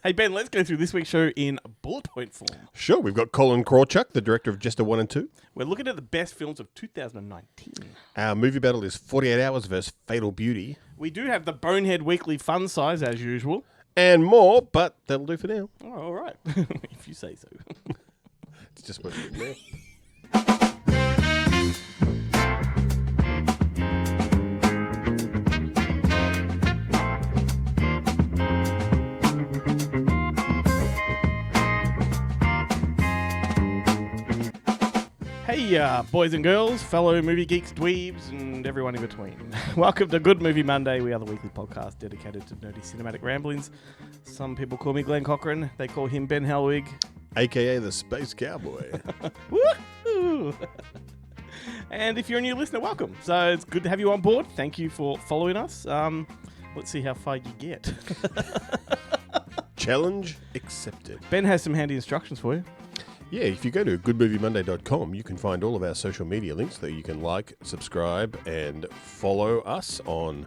Hey, Ben, let's go through this week's show in bullet point form. Sure, we've got Colin Krawchuk, the director of Jester 1 and 2. We're looking at the best films of 2019. Our movie battle is 48 Hours versus Fatal Beauty. We do have the Bonehead Weekly Fun Size, as usual. And more, but that'll do for now. Oh, all right. If you say so. It's just what it's there. Hey, boys and girls, fellow movie geeks, dweebs, and everyone in between. Welcome to Good Movie Monday. We are the weekly podcast dedicated to nerdy cinematic ramblings. Some people call me Glenn Cochran. They call him Ben Helwig. A.K.A. the Space Cowboy. Woohoo! And if you're a new listener, welcome. So it's good to have you on board. Thank you for following us. Let's see how far you get. Challenge accepted. Ben has some handy instructions for you. Yeah, if you go to goodmoviemonday.com, you can find all of our social media links that you can like, subscribe, and follow us on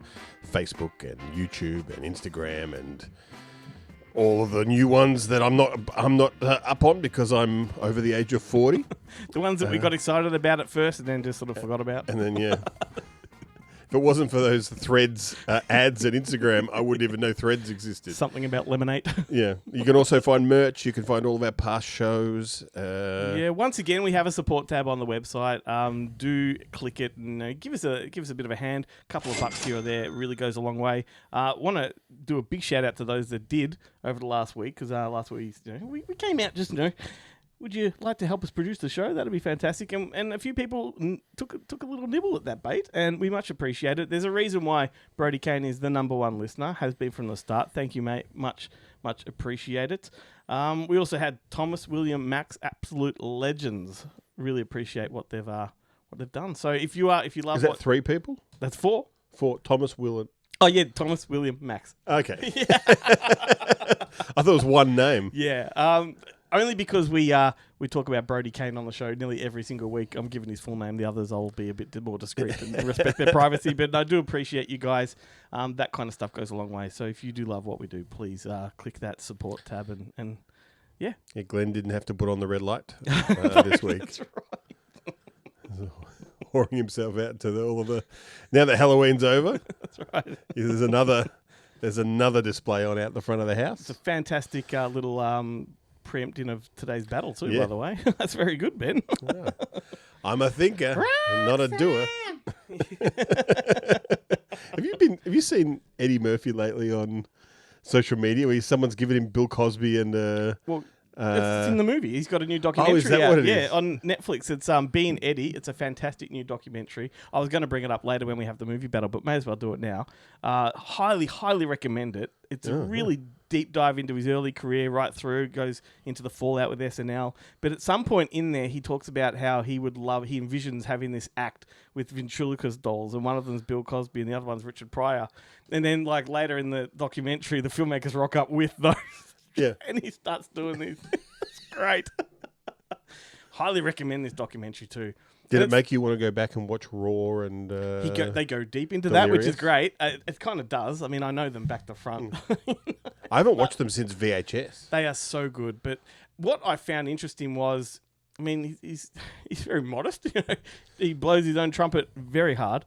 Facebook and YouTube and Instagram and all of the new ones that I'm not up on because I'm over the age of 40. The ones that we got excited about at first and then just sort of forgot about. And then, yeah. If it wasn't for those Threads ads at Instagram, I wouldn't even know Threads existed. Something about lemonade. Yeah. You can also find merch. You can find all of our past shows. Yeah. Once again, we have a support tab on the website. Do click it and give us a bit of a hand. A couple of bucks here or there. It really goes a long way. Want to do a big shout out to those that did over the last week because last week we came out just would you like to help us produce the show? That'd be fantastic. And a few people took a little nibble at that bait, and we much appreciate it. There's a reason why Brody Kane is the number one listener, has been from the start. Thank you, mate. Much appreciate it. We also had Thomas, William, Max, absolute legends. Really appreciate what they've done. So if you love, is that three people? That's four. Four. Thomas, Will, Oh yeah, Thomas, William, Max. Okay. Yeah. I thought it was one name. Yeah. Only because we talk about Brody Kane on the show nearly every single week. I'm giving his full name. The others I'll be a bit more discreet and respect their privacy. But I do appreciate you guys. That kind of stuff goes a long way. So if you do love what we do, please click that support tab and yeah. Yeah, Glenn didn't have to put on the red light this week. That's right. Whoring himself out to all of the. Now that Halloween's over, That's right. there's another display on out the front of the house. It's a fantastic little preempting of today's battle too. Yeah. By the way, that's very good, Ben. Yeah. I'm a thinker, not a doer. Have you seen Eddie Murphy lately on social media where someone's giving him Bill Cosby and Well, it's in the movie. He's got a new documentary is that out. what it yeah, is? on Netflix. It's Being Eddie. It's a fantastic new documentary. I was going to bring it up later when we have the movie battle, but may as well do it now. Highly recommend it. It's a really deep dive into his early career right through, goes into the fallout with SNL. But at some point in there, he talks about how he envisions having this act with ventriloquist dolls, and one of them's Bill Cosby and the other one's Richard Pryor. And then like later in the documentary, the filmmakers rock up with those. Yeah. And he starts doing these. It's great. Highly recommend this documentary too. Did it make you want to go back and watch Raw and They go deep into that, which is Delirious? great. It kind of does. I mean, I know them back to front. I haven't watched them since VHS. They are so good. But what I found interesting was, I mean, he's very modest. He blows his own trumpet very hard.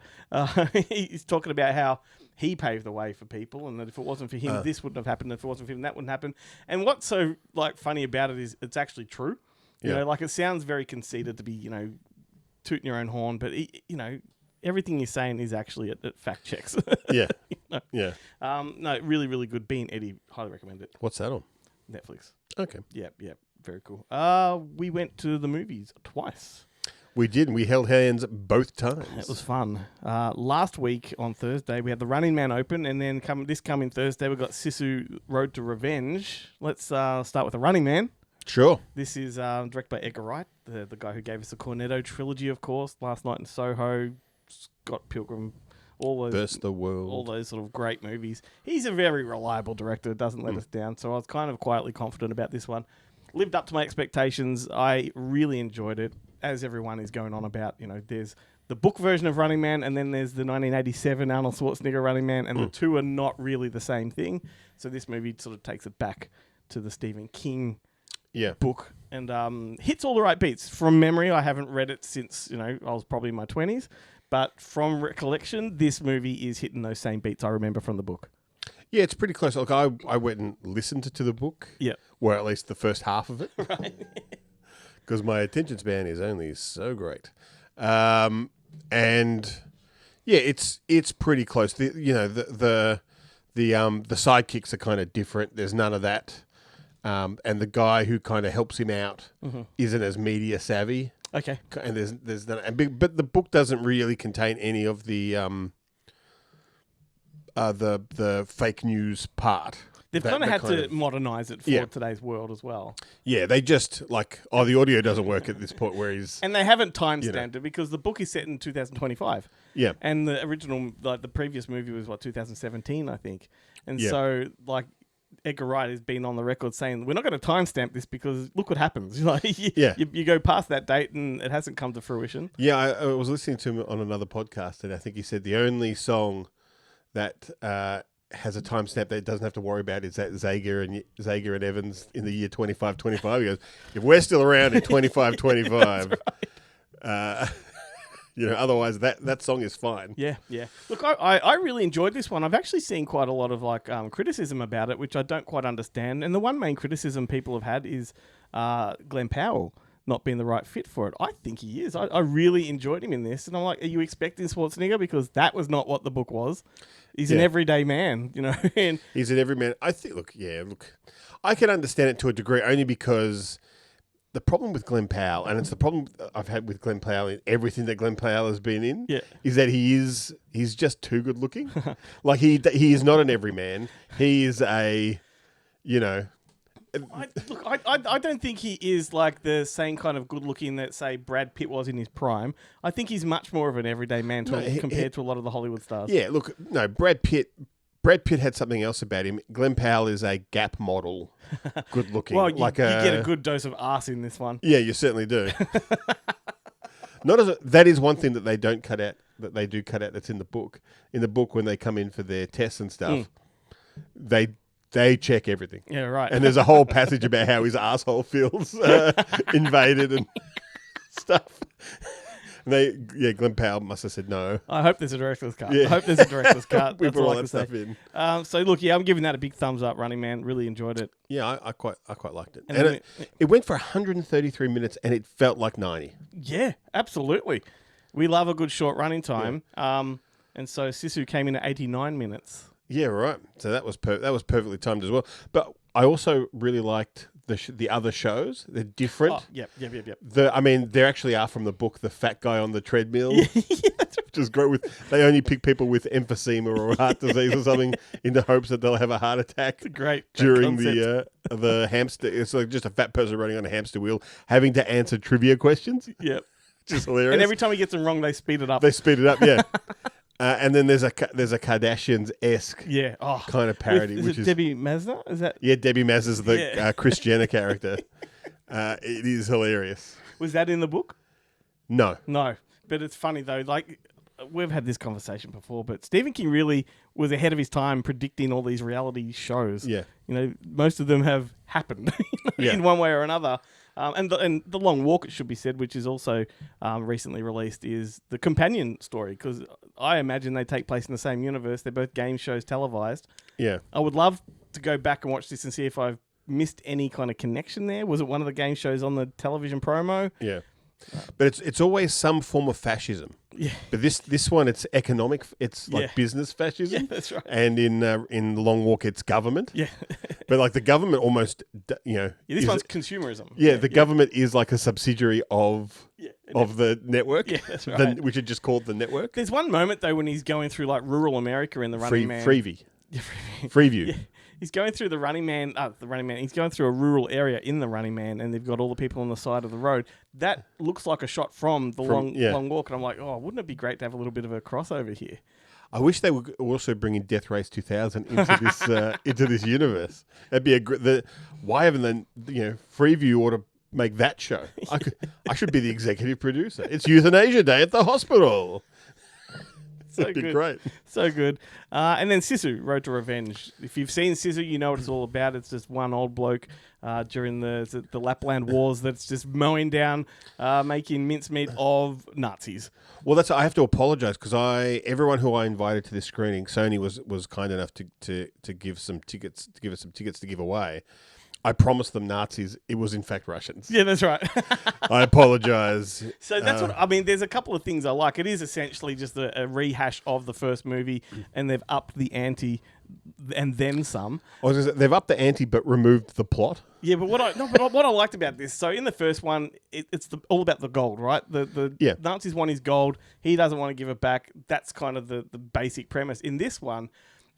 He's talking about how he paved the way for people, and that if it wasn't for him, this wouldn't have happened. If it wasn't for him, that wouldn't happen. And what's so funny about it is it's actually true. You know, it sounds very conceited to be, tooting your own horn, but everything you're saying is actually at fact checks. Yeah. Yeah. No, really, really good. Being Eddie, highly recommend it. What's that on? Netflix. Okay. Yeah, very cool. We went to the movies twice. We did, and we held hands both times. It was fun. Last week on Thursday, we had The Running Man open, and then this coming Thursday, we've got SISU Road to Revenge. Let's start with The Running Man. Sure. This is directed by Edgar Wright, the guy who gave us the Cornetto trilogy, of course, Last Night in Soho, Scott Pilgrim, all those Burst the World. all those sort of great movies. He's a very reliable director, doesn't let us down, so I was kind of quietly confident about this one. Lived up to my expectations. I really enjoyed it, as everyone is going on about. There's the book version of Running Man, and then there's the 1987 Arnold Schwarzenegger Running Man, and the two are not really the same thing. So this movie sort of takes it back to the Stephen King Yeah. book, and hits all the right beats. From memory, I haven't read it since I was probably in my 20s, but from recollection, this movie is hitting those same beats I remember from the book. Yeah, it's pretty close. Look, I went and listened to the book. Yeah. Or at least the first half of it. Right. Because my attention span is only so great. And yeah, it's pretty close. The sidekicks are kind of different. There's none of that. And the guy who kind of helps him out isn't as media savvy. Okay. And there's none. But the book doesn't really contain any of the fake news part. They've kind of had to modernise it for today's world as well. Yeah, they just the audio doesn't work at this point where he's... And they haven't time-stamped it because the book is set in 2025. Yeah. And the original, the previous movie was, 2017, I think. And Yeah. so, Edgar Wright has been on the record saying, we're not going to timestamp this because look what happens. You go past that date and it hasn't come to fruition. Yeah, I was listening to him on another podcast, and I think he said the only song that has a timestamp that it doesn't have to worry about is that Zager and Evans in the year 2525. He goes, if we're still around in 2525, otherwise that song is fine. Yeah. Look, I really enjoyed this one. I've actually seen quite a lot of criticism about it, which I don't quite understand. And the one main criticism people have had is Glenn Powell not being the right fit for it. I think he is. I really enjoyed him in this. And I'm like, are you expecting Schwarzenegger? Because that was not what the book was. He's an everyday man, and he's an everyman. I think, I can understand it to a degree only because the problem with Glenn Powell, and it's the problem I've had with Glenn Powell in everything that Glenn Powell has been in, is that he's just too good looking. He is not an everyman. He is a, I don't think he is the same kind of good looking that, say, Brad Pitt was in his prime. I think he's much more of an everyday man compared to a lot of the Hollywood stars. Yeah, look, no, Brad Pitt had something else about him. Glenn Powell is a Gap model, good looking. Well, you get a good dose of arse in this one. Yeah, you certainly do. That is one thing that they don't cut out, that they do cut out that's in the book. In the book, when they come in for their tests and stuff, they check everything. Yeah, right. And there's a whole passage about how his asshole feels invaded and stuff. And Glenn Powell must have said no. I hope there's a director's cut. Yeah. I hope there's a director's cut. We put all that stuff in. So look, I'm giving that a big thumbs up. Running Man, really enjoyed it. Yeah, I quite liked it. And it went for 133 minutes, and it felt like 90. Yeah, absolutely. We love a good short running time. Yeah. And so SISU came in at 89 minutes. Yeah, right. So that was perfectly timed as well. But I also really liked the other shows. They're different. Oh, yep. They actually are from the book, The Fat Guy on the Treadmill. Yeah, that's right. Which is great. They only pick people with emphysema or heart disease or something in the hopes that they'll have a heart attack during the hamster. It's just a fat person running on a hamster wheel having to answer trivia questions. Yep. Which is hilarious. And every time he gets them wrong, they speed it up. Yeah. And then there's a Kardashians-esque kind of parody. Is it Debbie Mazda? Is that? Yeah, Debbie Mazda's the Kris Jenner character. It is hilarious. Was that in the book? No. But it's funny though. We've had this conversation before, but Stephen King really was ahead of his time predicting all these reality shows. Yeah. Most of them have happened in one way or another. And The Long Walk, it should be said, which is also recently released, is the companion story, because I imagine they take place in the same universe. They're both game shows televised. Yeah. I would love to go back and watch this and see if I've missed any kind of connection there. Was it one of the game shows on the television promo? Yeah. But it's always some form of fascism. Yeah. But this one, it's economic. It's business fascism. Yeah, that's right. And in The Long Walk, it's government. Yeah. But the government almost, this one's consumerism. Yeah, the government is like a subsidiary of the network. Yeah, that's right. Which are just called the network. There's one moment though when he's going through rural America in the Running Man. Freeview. Yeah, Freeview. Yeah. He's going through the Running Man. He's going through a rural area in the Running Man, and they've got all the people on the side of the road. That looks like a shot from the Long Walk, and I'm like, wouldn't it be great to have a little bit of a crossover here? I wish they would also bring in Death Race 2000 into this universe. That'd be why haven't they? Freeview ought to make that show. I should be the executive producer. It's Euthanasia Day at the hospital. That'd be good. great. So good. And then SISU, Road to Revenge. If you've seen SISU, you know what it's all about. It's just one old bloke during the Lapland Wars that's just mowing down, making mincemeat of Nazis. Well, I have to apologise because everyone who I invited to this screening, Sony was kind enough to give us some tickets to give away. I promised them Nazis. It was in fact Russians. Yeah, that's right. I apologise. So that's what I mean. There's a couple of things I like. It is essentially just a rehash of the first movie, and they've upped the ante and then some. I was gonna say, they've upped the ante but removed the plot. Yeah, but what I liked about this, so in the first one, it's all about the gold, right? The Nazis want his gold. He doesn't want to give it back. That's kind of the basic premise. In this one,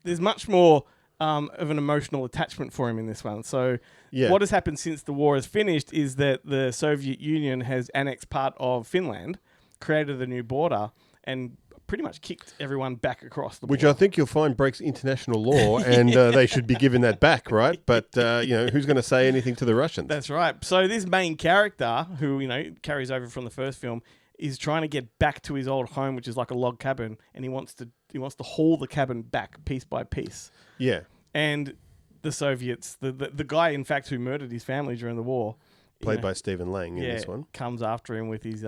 there's much more of an emotional attachment for him in this one. So what has happened since the war has finished is that the Soviet Union has annexed part of Finland, created a new border, and pretty much kicked everyone back across the border. Which I think you'll find breaks international law, and they should be given that back, right? But, who's going to say anything to the Russians? That's right. So this main character, who, carries over from the first film, is trying to get back to his old home, which is like a log cabin, and he wants to haul the cabin back piece by piece. Yeah. And the Soviets, the guy, in fact, who murdered his family during the war, played by Stephen Lang in this one, comes after him with his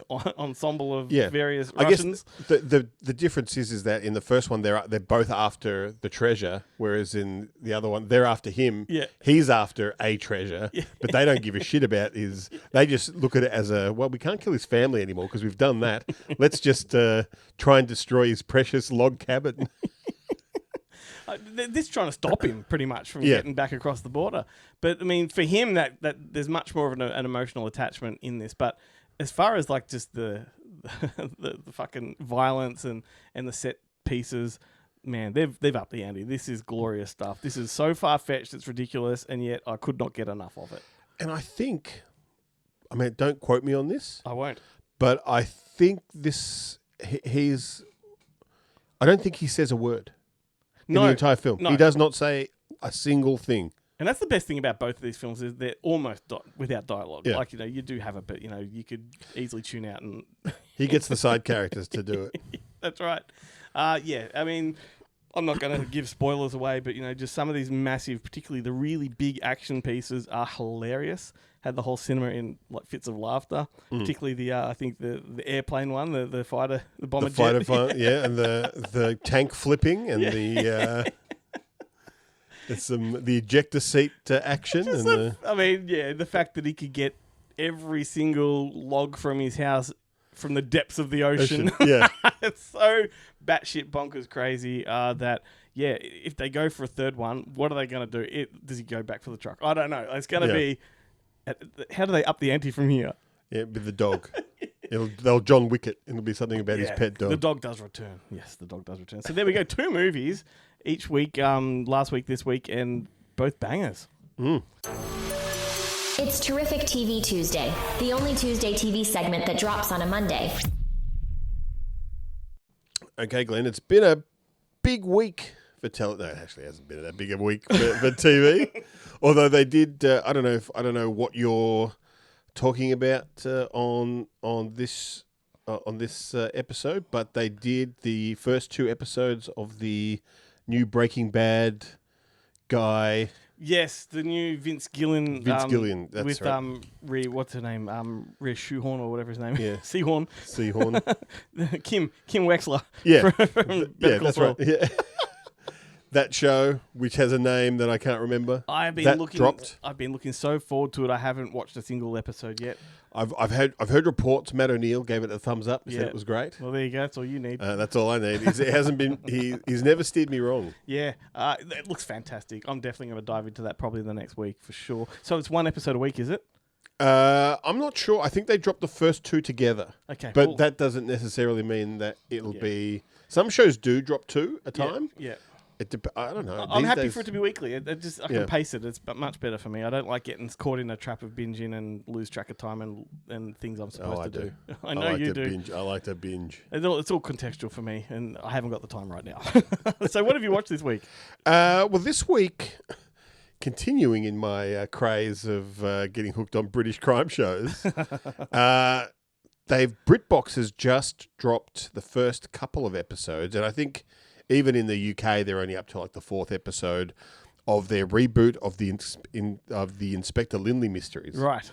ensemble of various I Russians. guess the difference is that in the first one they're both after the treasure, whereas in the other one they're after him. Yeah. He's after a treasure, but they don't give a shit about his. They just look at it as we can't kill his family anymore because we've done that. Let's just try and destroy his precious log cabin. This is trying to stop him pretty much from getting back across the border. But I mean, for him, that there's much more of an emotional attachment in this. But as far as like just the fucking violence and the set pieces, man, they've upped the ante. This is glorious stuff. This is so far fetched, it's ridiculous, and yet I could not get enough of it. And I think, don't quote me on this. I won't. But I think this I don't think he says a word. In the entire film. No. He does not say a single thing. And that's the best thing about both of these films is they're almost without dialogue. Yeah. Like, you do have it, but, you could easily tune out. And he gets the side characters to do it. That's right. I mean, I'm not going to give spoilers away, but, just some of these massive, particularly the really big action pieces are hilarious. Had the whole cinema in like fits of laughter, particularly the I think the airplane one, the fighter, the bomber jet. The fighter, and the tank flipping and the ejector seat action. The fact that he could get every single log from his house from the depths of the ocean. Yeah, it's so batshit bonkers crazy that. Yeah, if they go for a third one, what are they going to do? Does he go back for the truck? I don't know. It's going to be. How do they up the ante from here? Yeah, with the dog. They'll John Wick it. It'll be something about his pet dog. The dog does return. Yes, the dog does return. So there we go. 2 movies each week. Last week, this week, and both bangers. It's Terrific TV Tuesday, the only Tuesday TV segment that drops on a Monday. Okay, Glenn, it's been a big week for No, it actually hasn't been that big a week for TV. Although they did, I don't know what you're talking about on this episode, but they did the first 2 episodes of the new Breaking Bad guy. Yes, the new Vince Gillian. Gillian, that's with, right. What's her name? Rhea Shoehorn or whatever his name is. Yeah. Seahorn. Kim Wexler. Yeah. From That's right. Yeah. That show, which has a name that I can't remember, dropped. I've been looking so forward to it. I haven't watched a single episode yet. I've heard reports. Matt O'Neill gave it a thumbs up. Said it was great. Well, there you go. That's all you need. That's all I need. It hasn't been. He's never steered me wrong. Yeah, it looks fantastic. I'm definitely going to dive into that probably the next week for sure. So it's 1 episode a week, is it? I'm not sure. I think they dropped the first 2 together. Okay, but that doesn't necessarily mean that it'll be. Some shows do drop 2 a time. Yeah. I don't know. I'm happy for it to be weekly. I can pace it. It's much better for me. I don't like getting caught in a trap of binging and lose track of time and things I'm supposed to do. I know you do. Binge. I like to binge. It's all contextual for me, and I haven't got the time right now. So what have you watched this week? Well, this week, continuing in my craze of getting hooked on British crime shows, BritBox has just dropped the first couple of episodes, and I think even in the UK they're only up to like the 4th episode of their reboot of the Inspector Lindley mysteries. Right.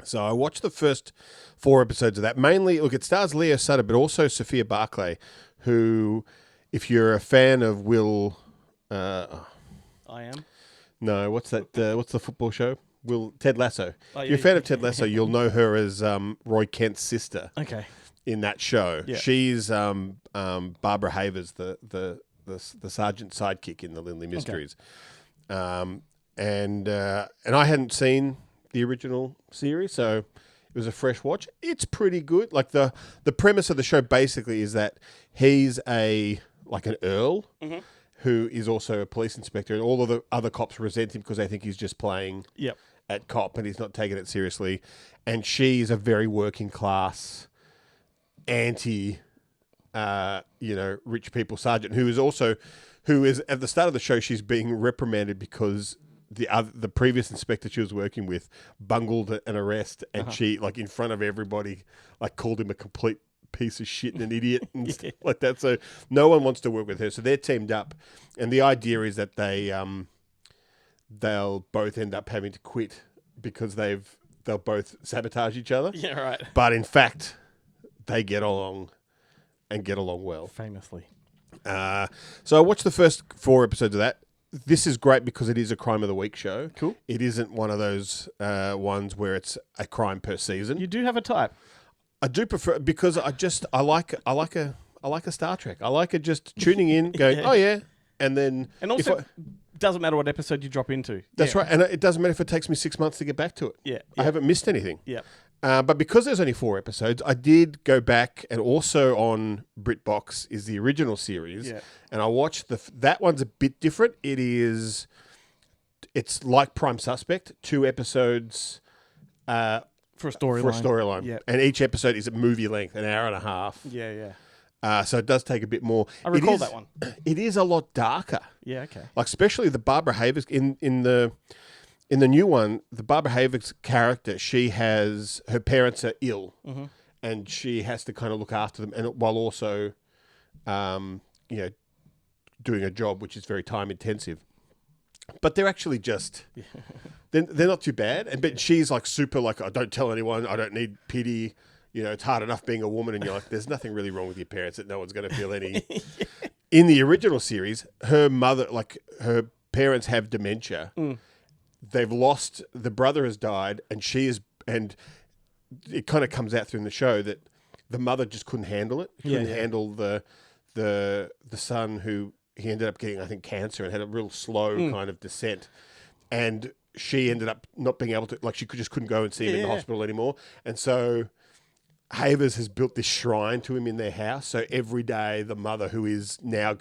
So I watched the first 4 episodes of that. Mainly, look, it stars Leo Sutter, but also Sophia Barclay, who, if you're a fan of Will... I am. No, what's that? What's the football show? Ted Lasso. Oh, If you're a fan of Ted Lasso, you'll know her as Roy Kent's sister Okay. in that show. Yeah. She's Barbara Havers, the sergeant sidekick in the Lindley Mysteries. And I hadn't seen the original series, so it was a fresh watch. It's pretty good. Like the premise of the show basically is that he's an earl who is also a police inspector, and all of the other cops resent him because they think he's just playing at cop and he's not taking it seriously. And she's a very working class anti rich people sergeant who is at the start of the show, she's being reprimanded because the previous inspector she was working with bungled an arrest, and she, like, in front of everybody, like, called him a complete piece of shit and an idiot and stuff like that. So no one wants to work with her. So they're teamed up, and the idea is that they'll both end up having to quit because they'll both sabotage each other. Yeah, right. But in fact, they get along and get along well. Famously. So I watched the first 4 episodes of that. This is great because it is a Crime of the Week show. Cool. It isn't one of those ones where it's a crime per season. You do have a type. I do prefer, because I like a Star Trek. I like it just tuning in, going, oh yeah, and then also doesn't matter what episode you drop into. That's right, and it doesn't matter if it takes me 6 months to get back to it. Yeah. I haven't missed anything. Yeah. But because there's only 4 episodes, I did go back, and also on BritBox is the original series, and I watched that one's a bit different. It's like Prime Suspect, 2 episodes for a storyline. Yeah. And each episode is at movie length, an hour and a half. Yeah. So it does take a bit more. I recall that one. It is a lot darker. Yeah, okay. Like, especially the Barbara Havers in the new one, the Barbara Havers character, her parents are ill, and she has to kind of look after them, and while also, doing a job which is very time intensive. But they're actually just, they're not too bad. But she's like super, like, I don't tell anyone, I don't need pity. It's hard enough being a woman, and you're like, there's nothing really wrong with your parents that no one's going to feel any. In the original series, her parents have dementia. They've lost, the brother has died, and and it kind of comes out through in the show that the mother just couldn't handle it. Couldn't handle the son who he ended up getting, I think, cancer, and had a real slow kind of descent. And she ended up not being able to, like, she just couldn't go and see him in the hospital anymore. And so Havers has built this shrine to him in their house. So every day the mother, who is now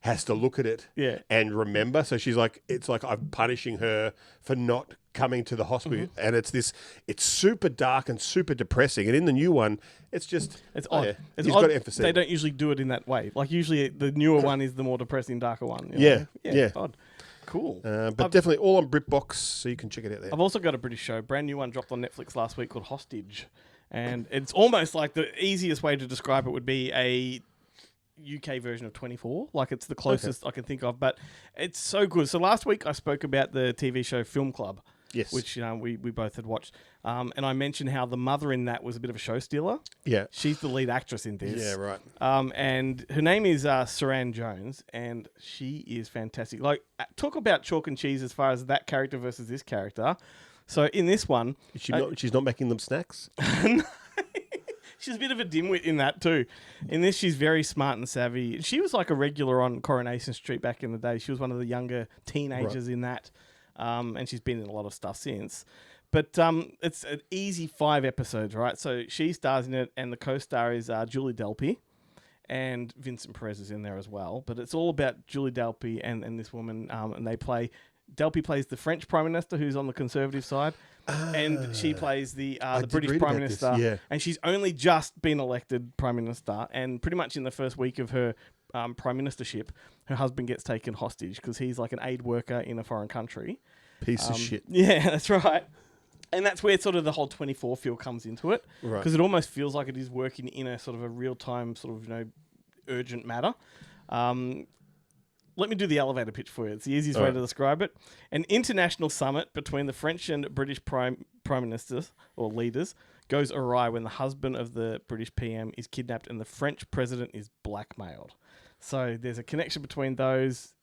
has to look at it and remember. So she's like, it's like I'm punishing her for not coming to the hospital. And it's super dark and super depressing. And in the new one, it's odd. Yeah. It's He's odd. got to emphasize. They don't usually do it in that way. Like, usually the newer one is the more depressing, darker one. Yeah. Odd. Cool. But definitely all on BritBox, so you can check it out there. I've also got a British show, brand new one, dropped on Netflix last week, called Hostage. And it's almost like, the easiest way to describe it would be a UK version of 24. Like, it's the closest I can think of, but it's so good. So last week I spoke about the TV show Film Club, which we both had watched, and I mentioned how the mother in that was a bit of a show stealer. Yeah, she's the lead actress in this. Yeah, right. And her name is Saran Jones, and she is fantastic. Like, talk about chalk and cheese as far as that character versus this character. So in this one, she's not making them snacks. She's a bit of a dimwit in that too. In this, she's very smart and savvy. She was like a regular on Coronation Street back in the day. She was one of the younger teenagers in that, and she's been in a lot of stuff since. But it's an easy 5 episodes, right? So she stars in it, and the co-star is Julie Delpy, and Vincent Perez is in there as well. But it's all about Julie Delpy and this woman, and they play... Delpy plays the French Prime Minister, who's on the Conservative side, and she plays the British Prime Minister. And she's only just been elected Prime Minister, and pretty much in the first week of her Prime Ministership, her husband gets taken hostage because he's like an aid worker in a foreign country. Piece of shit. Yeah, that's right. And that's where sort of the whole 24 feel comes into it, Right. because it almost feels like it is working in a sort of a real-time sort of, urgent matter. Let me do the elevator pitch for you. It's the easiest way to describe it. An international summit between the French and British prime ministers or leaders goes awry when the husband of the British PM is kidnapped and the French president is blackmailed. So there's a connection between those.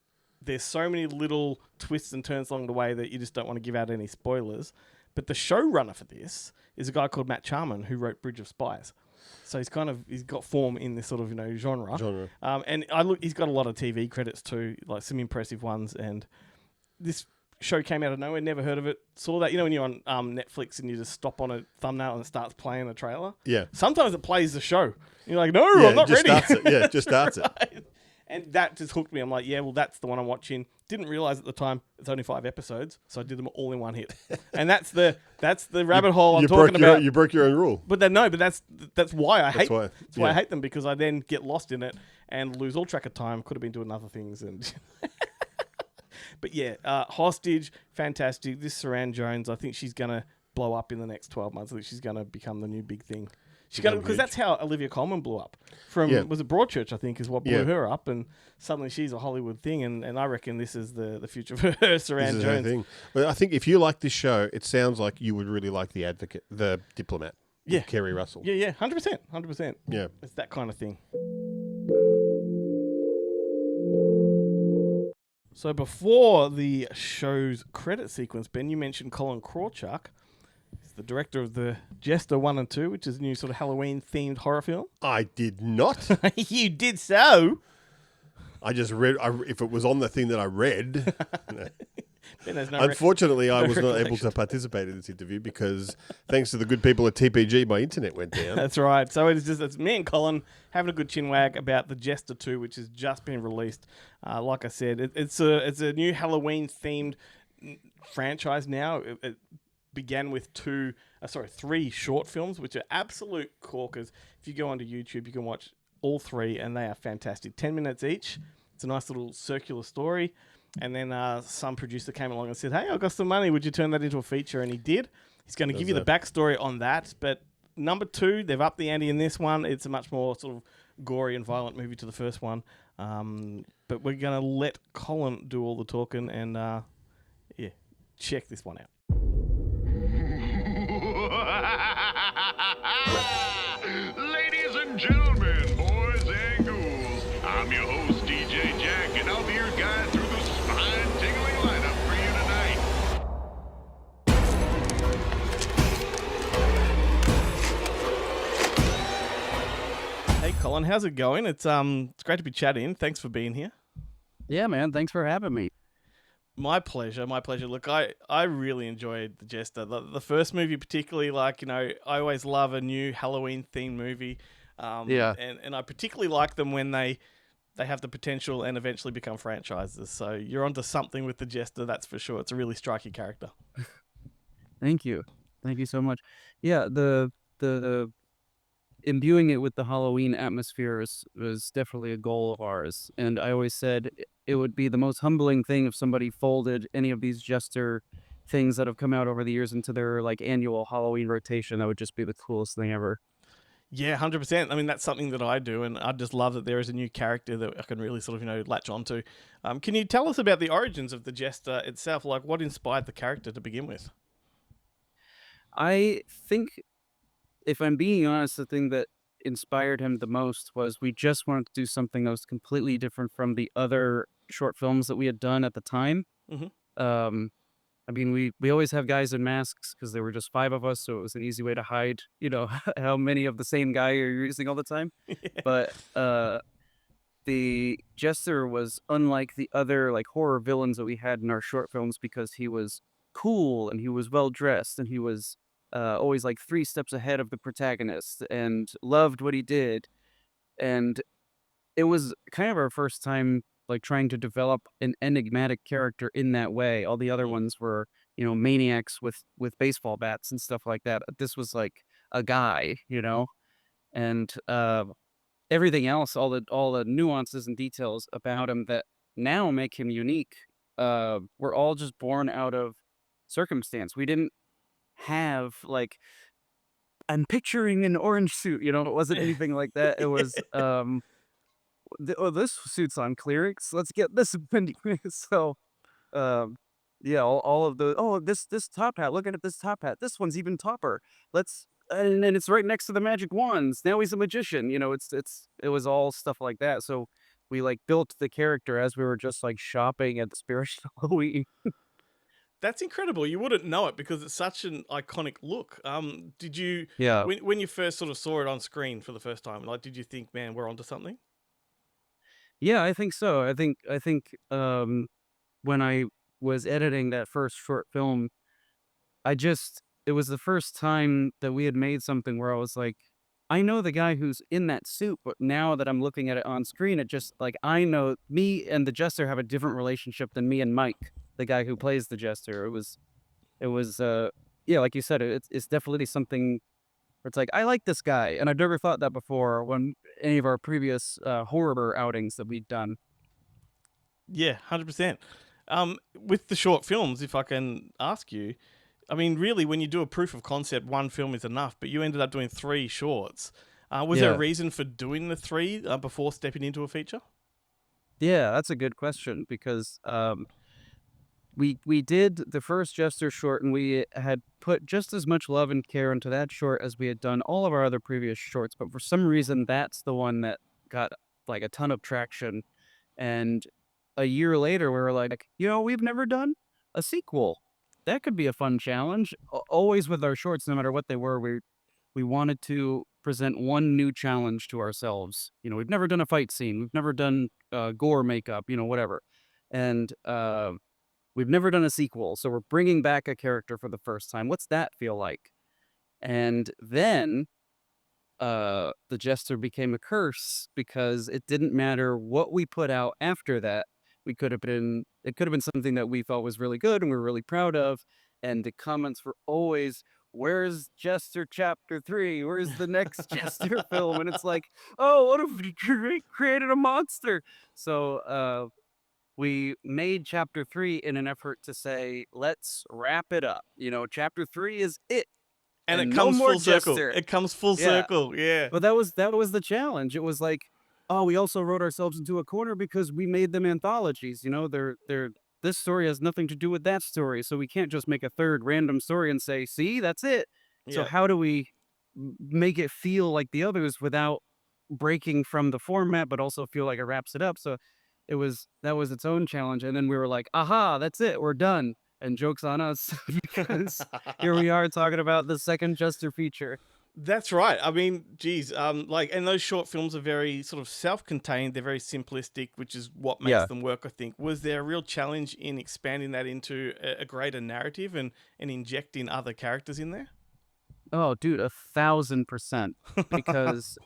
There's so many little twists and turns along the way that you just don't want to give out any spoilers. But the showrunner for this is a guy called Matt Charman, who wrote Bridge of Spies. So he's got form in this sort of genre. And he's got a lot of TV credits too, like some impressive ones. And this show came out of nowhere, never heard of it. Saw that, when you're on Netflix and you just stop on a thumbnail and it starts playing a trailer. Yeah. Sometimes it plays the show. You're like, no, I'm not ready. It just starts it. Right? And that just hooked me. I'm like, yeah, well, that's the one I'm watching. Didn't realize at the time it's only 5 episodes, so I did them all in one hit. And that's the rabbit hole I'm talking about. You broke your own rule. But that's why I hate. That's why I yeah. hate them, because I then get lost in it and lose all track of time. Could have been doing other things. And but yeah, Hostage, fantastic. This Saran Jones, I think she's gonna blow up in the next 12 months. I think she's gonna become the new big thing. Because that's how Olivia Colman blew up. Was it Broadchurch, I think, is what blew her up, and suddenly she's a Hollywood thing, and I reckon this is the future for her, Saran Jones. Her thing. But I think if you like this show, it sounds like you would really like The Diplomat. Yeah. Kerry Russell. Yeah, 100%. Yeah. It's that kind of thing. So before the show's credit sequence, Ben, you mentioned Colin Krawchuk. He's the director of the Jester 1 and 2, which is a new sort of Halloween-themed horror film. I did not. You did so. I just read. If it was on the thing that I read. Ben has no Unfortunately, I was not able to participate in this interview because, thanks to the good people at TPG, my internet went down. That's right. So it's me and Colin having a good chinwag about the Jester 2, which has just been released. Like I said, it's a new Halloween-themed franchise now. It began with 3 short films, which are absolute corkers. If you go onto YouTube, you can watch all 3, and they are fantastic. 10 minutes each. It's a nice little circular story. And then some producer came along and said, hey, I've got some money. Would you turn that into a feature? And he did. He's going to give you the backstory on that. But number 2, they've upped the ante in this one. It's a much more sort of gory and violent movie to the first one. But we're going to let Colin do all the talking and, check this one out. Ladies and gentlemen, boys and ghouls, I'm your host, DJ Jack, and I'll be your guide through the spine-tingling lineup for you tonight. Hey, Colin, how's it going? It's great to be chatting. Thanks for being here. Yeah, man. Thanks for having me. My pleasure. Look, I really enjoyed The Jester. The first movie particularly, I always love a new Halloween-themed movie. And I particularly like them when they have the potential and eventually become franchises. So you're onto something with The Jester, that's for sure. It's a really striking character. Thank you. Thank you so much. Yeah, the imbuing it with the Halloween atmosphere was definitely a goal of ours. And I always said it would be the most humbling thing if somebody folded any of these Jester things that have come out over the years into their annual Halloween rotation. That would just be the coolest thing ever. Yeah, 100%. I mean, that's something that I do, and I just love that there is a new character that I can really sort of, latch onto. Can you tell us about the origins of the Jester itself? Like, what inspired the character to begin with? I think, if I'm being honest, the thing that inspired him the most was we just wanted to do something that was completely different from the other short films that we had done at the time. Mm-hmm. I mean, we always have guys in masks because there were just 5 of us, so it was an easy way to hide, how many of the same guy you're using all the time. But the Jester was unlike the other horror villains that we had in our short films because he was cool and he was well dressed and he was always 3 steps ahead of the protagonist and loved what he did. And it was kind of our first time trying to develop an enigmatic character in that way. All the other ones were, maniacs with baseball bats and stuff like that. This was a guy, and everything else, all the nuances and details about him that now make him unique, were all just born out of circumstance. We didn't have like I'm picturing an orange suit. You know, it wasn't anything like that. It was this suit's on clearance. Let's get this. So um, yeah, all of the this top hat. Looking at this top hat. This one's even topper. Let's and then it's right next to the magic wands. Now he's a magician. You know, it was all stuff like that. So we like built the character as we were just like shopping at the Spiritual Halloween. That's incredible. You wouldn't know it because it's such an iconic look. Did you Yeah. when you first sort of saw it on screen for the first time, like, did you think, man, we're onto something? Yeah, I think so. I think when I was editing that first short film, it was the first time that we had made something where I was like, I know the guy who's in that suit, but now that I'm looking at it on screen, it just like I know me and the Jester have a different relationship than me and Mike, the guy who plays the Jester. It was yeah, like you said, it's definitely something where it's like I like this guy, and I've never thought that before when any of our previous horror outings that we'd done. Yeah, 100%. With the short films, if I can ask you, I mean, really, when you do a proof of concept, one film is enough, but you ended up doing 3 shorts. Was there a Yeah. reason for doing the 3 before stepping into a feature? Yeah, that's a good question because we did the first Jester short and we had put just as much love and care into that short as we had done all of our other previous shorts, but for some reason that's the one that got like a ton of traction. And a year later we were like, we've never done a sequel. That could be a fun challenge. Always with our shorts, no matter what they were, we wanted to present one new challenge to ourselves. We've never done a fight scene. We've never done gore makeup, whatever. And we've never done a sequel. So we're bringing back a character for the first time. What's that feel like? And then the Jester became a curse because it didn't matter what we put out after that. It could have been something that we thought was really good and we were really proud of. And the comments were always, where's Jester chapter 3? Where's the next Jester film? And it's like, oh, what if we created a monster? So we made chapter 3 in an effort to say, let's wrap it up. Chapter 3 is it. And it no comes more full circle. Jester. It comes full Yeah. circle, yeah. But that was the challenge. It was like, oh, we also wrote ourselves into a corner because we made them anthologies. They're this story has nothing to do with that story, so we can't just make a third random story and say, see, that's it. So Yeah. how do we make it feel like the others without breaking from the format, but also feel like it wraps it up? So that was its own challenge. And then we were like, aha, that's it, we're done. And joke's on us because here we are talking about the second Jester feature. That's right. I mean, geez, and those short films are very sort of self-contained. They're very simplistic, which is what makes Yeah. them work, I think. Was there a real challenge in expanding that into a greater narrative and injecting other characters in there? Oh, dude, 1,000%. Because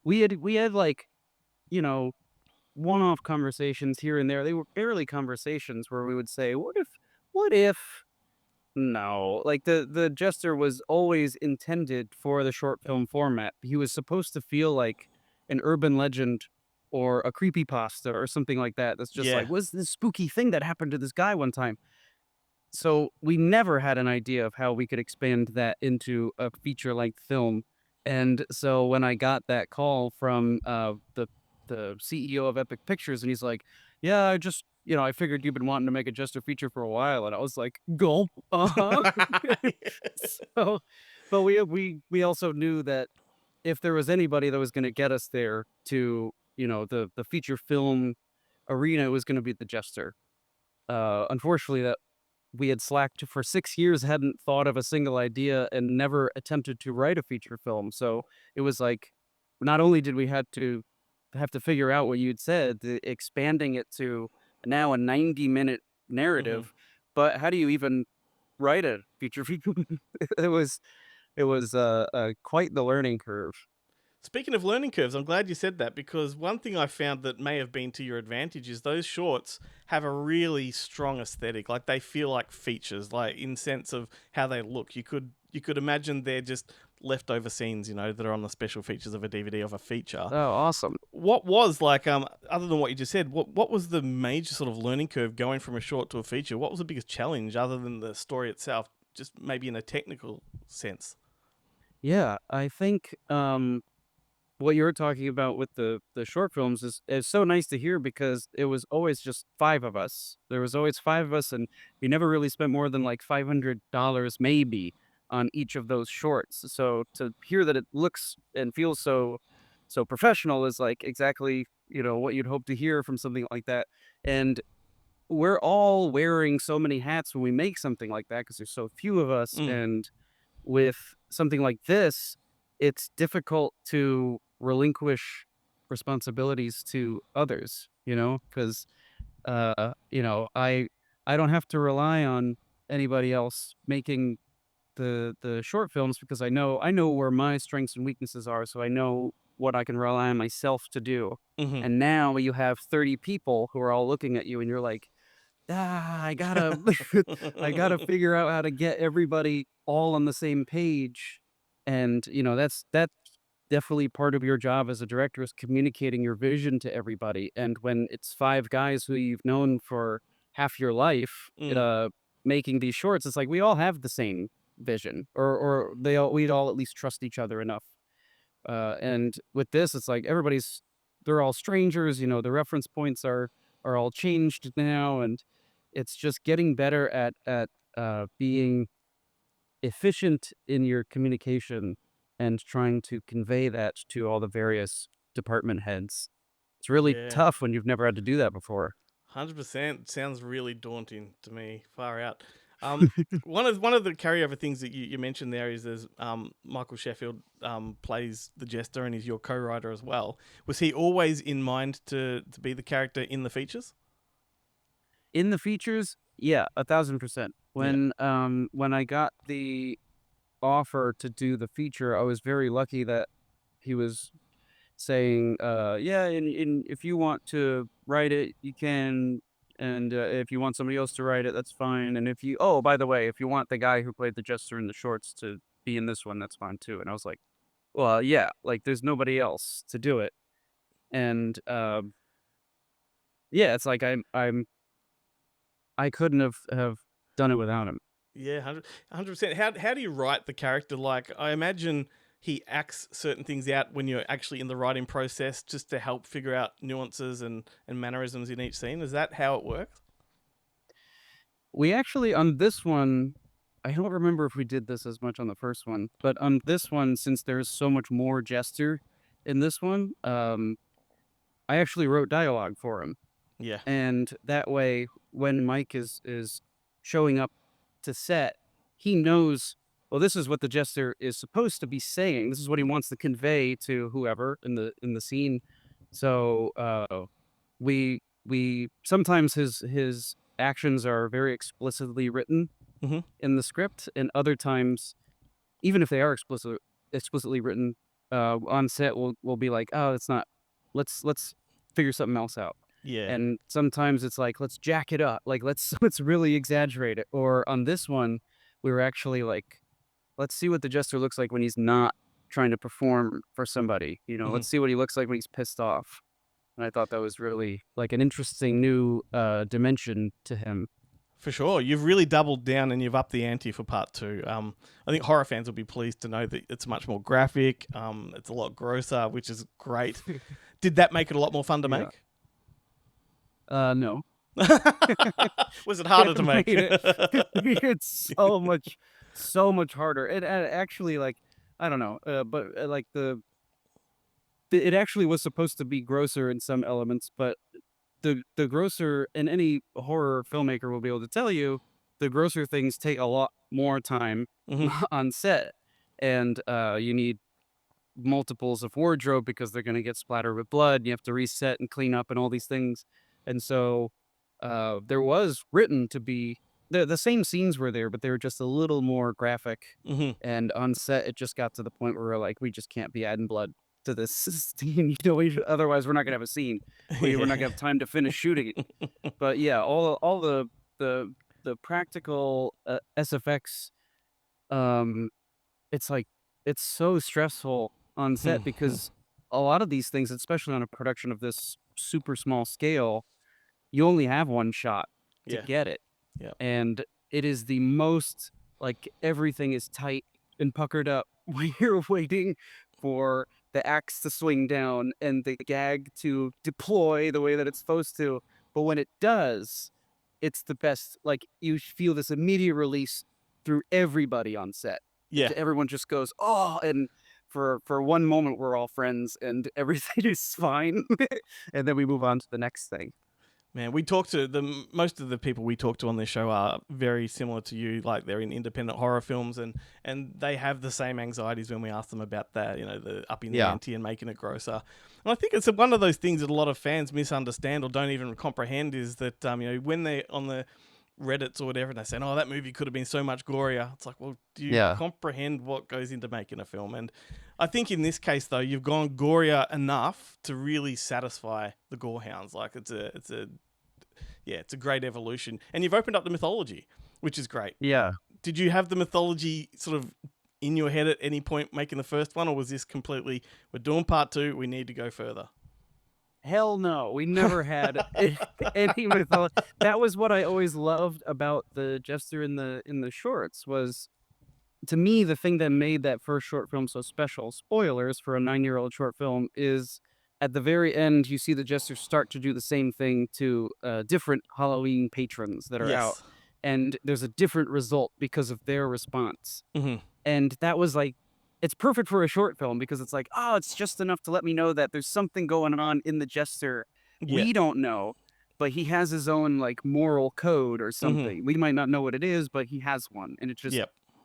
we had like, one-off conversations here and there. They were barely conversations where we would say, what if no, like the Jester was always intended for the short film format. He was supposed to feel like an urban legend or a creepypasta or something like that. That's just Yeah. like, what's this spooky thing that happened to this guy one time? So we never had an idea of how we could expand that into a feature-length film. And so when I got that call from the CEO of Epic Pictures, and he's like, "Yeah, I just I figured you've been wanting to make a Jester feature for a while," and I was like, "Gulp, uh-huh." So, but we also knew that if there was anybody that was going to get us there to the feature film arena, it was going to be the Jester. Unfortunately, that we had slacked for 6 years, hadn't thought of a single idea, and never attempted to write a feature film. So it was like, not only did we have to figure out what you'd said, expanding it to now a 90-minute narrative, but how do you even write a feature film? it was quite the learning curve. Speaking of learning curves, I'm glad you said that because one thing I found that may have been to your advantage is those shorts have a really strong aesthetic. Like they feel like features, like in sense of how they look. You could imagine they're just leftover scenes, that are on the special features of a DVD of a feature. Oh, awesome. What was like, other than what you just said, what was the major sort of learning curve going from a short to a feature? What was the biggest challenge other than the story itself just maybe in a technical sense. Yeah, I think what you were talking about with the short films is so nice to hear because it was always just 5 of us. There was always 5 of us, and we never really spent more than like $500 maybe on each of those shorts. So to hear that it looks and feels so professional is like exactly, what you'd hope to hear from something like that. And we're all wearing so many hats when we make something like that because there's so few of us. Mm. And with something like this, it's difficult to relinquish responsibilities to others, because I don't have to rely on anybody else making the short films because I know where my strengths and weaknesses are, so I know what I can rely on myself to do. Hmm. And now you have 30 people who are all looking at you and you're like, I gotta I gotta figure out how to get everybody all on the same page. And that's definitely part of your job as a director is communicating your vision to everybody. And when it's 5 guys who you've known for half your life, Mm. making these shorts, it's like we all have the same vision, or we'd all at least trust each other enough. And with this, it's like they're all strangers. The reference points are all changed now, and it's just getting better at being efficient in your communication and trying to convey that to all the various department heads. It's really Yeah. tough when you've never had to do that before. 100% sounds really daunting to me. Far out. Um, one of the carryover things that you mentioned there is there's Michael Sheffield plays the Jester and is your co-writer as well. Was he always in mind to be the character in the features? In the features, yeah, 1,000%. Yeah. When I got the offer to do the feature, I was very lucky that he was saying, yeah, and if you want to write it, you can. And if you want somebody else to write it, that's fine. And oh, by the way, if you want the guy who played the Jester in the shorts to be in this one, that's fine too. And I was like, well, yeah, like there's nobody else to do it. And yeah, it's like I couldn't have done it without him. Yeah, 100%. How do you write the character? Like, I imagine he acts certain things out when you're actually in the writing process just to help figure out nuances and mannerisms in each scene. Is that how it works? We actually, on this one, I don't remember if we did this as much on the first one, but on this one, since there's so much more Jester in this one, I actually wrote dialogue for him. Yeah. And that way, when Mike is showing up to set, he knows, well, this is what the Jester is supposed to be saying. This is what he wants to convey to whoever in the scene. So we sometimes his actions are very explicitly written Hmm. in the script, and other times, even if they are explicitly written, on set we'll be like, oh, it's not. Let's figure something else out. Yeah. And sometimes it's like, let's jack it up. Like let's really exaggerate it. Or on this one, we were actually like, let's see what the Jester looks like when he's not trying to perform for somebody. Hmm. Let's see what he looks like when he's pissed off. And I thought that was really like an interesting new dimension to him. For sure. You've really doubled down and you've upped the ante for part two. I think horror fans will be pleased to know that it's much more graphic. It's a lot grosser, which is great. Did that make it a lot more fun to make? No. Was it harder to make? It's so much harder. It actually, like, I don't know, but like it actually was supposed to be grosser in some elements, but the grosser, and any horror filmmaker will be able to tell you, the grosser things take a lot more time Hmm. on set, and you need multiples of wardrobe because they're going to get splattered with blood. And you have to reset and clean up and all these things. And so there was written to be the same scenes were there, but they were just a little more graphic. Hmm. And on set, it just got to the point where we're like, we just can't be adding blood to this scene. Otherwise, we're not gonna have a scene. We're not gonna have time to finish shooting it. But yeah, all the practical SFX, it's like it's so stressful on set because a lot of these things, especially on a production of this super small scale, you only have one shot to Yeah. get it. Yeah. And it is the most like everything is tight and puckered up while you're waiting for the axe to swing down and the gag to deploy the way that it's supposed to. But when it does, it's the best. Like you feel this immediate release through everybody on set. Yeah. Everyone just goes, oh, and for one moment we're all friends and everything is fine, and then we move on to the next thing. Man, we talk to most of the people we talk to on this show are very similar to you. Like they're in independent horror films, and they have the same anxieties when we ask them about that. You know, the upping the ante and making it grosser. And I think it's one of those things that a lot of fans misunderstand or don't even comprehend is that you know, when they're on the Reddits or whatever, and they say, "Oh, that movie could have been so much gorier." It's like, well, do you comprehend what goes into making a film? And I think in this case, though, you've gone gorier enough to really satisfy the gorehounds. Like it's a great evolution, and you've opened up the mythology, which is great. Yeah. Did you have the mythology sort of in your head at any point making the first one, or was this completely, we're doing part 2, we need to go further? Hell no, we never had any mythology. That was what I always loved about the Jester in the shorts was, to me, the thing that made that first short film so special, spoilers for a 9-year-old short film, is at the very end, you see the Jester start to do the same thing to different Halloween patrons that are out. And there's a different result because of their response. Mm-hmm. And that was like, it's perfect for a short film because it's like, oh, it's just enough to let me know that there's something going on in the Jester we don't know, but he has his own like moral code or something. Mm-hmm. We might not know what it is, but he has one. And it just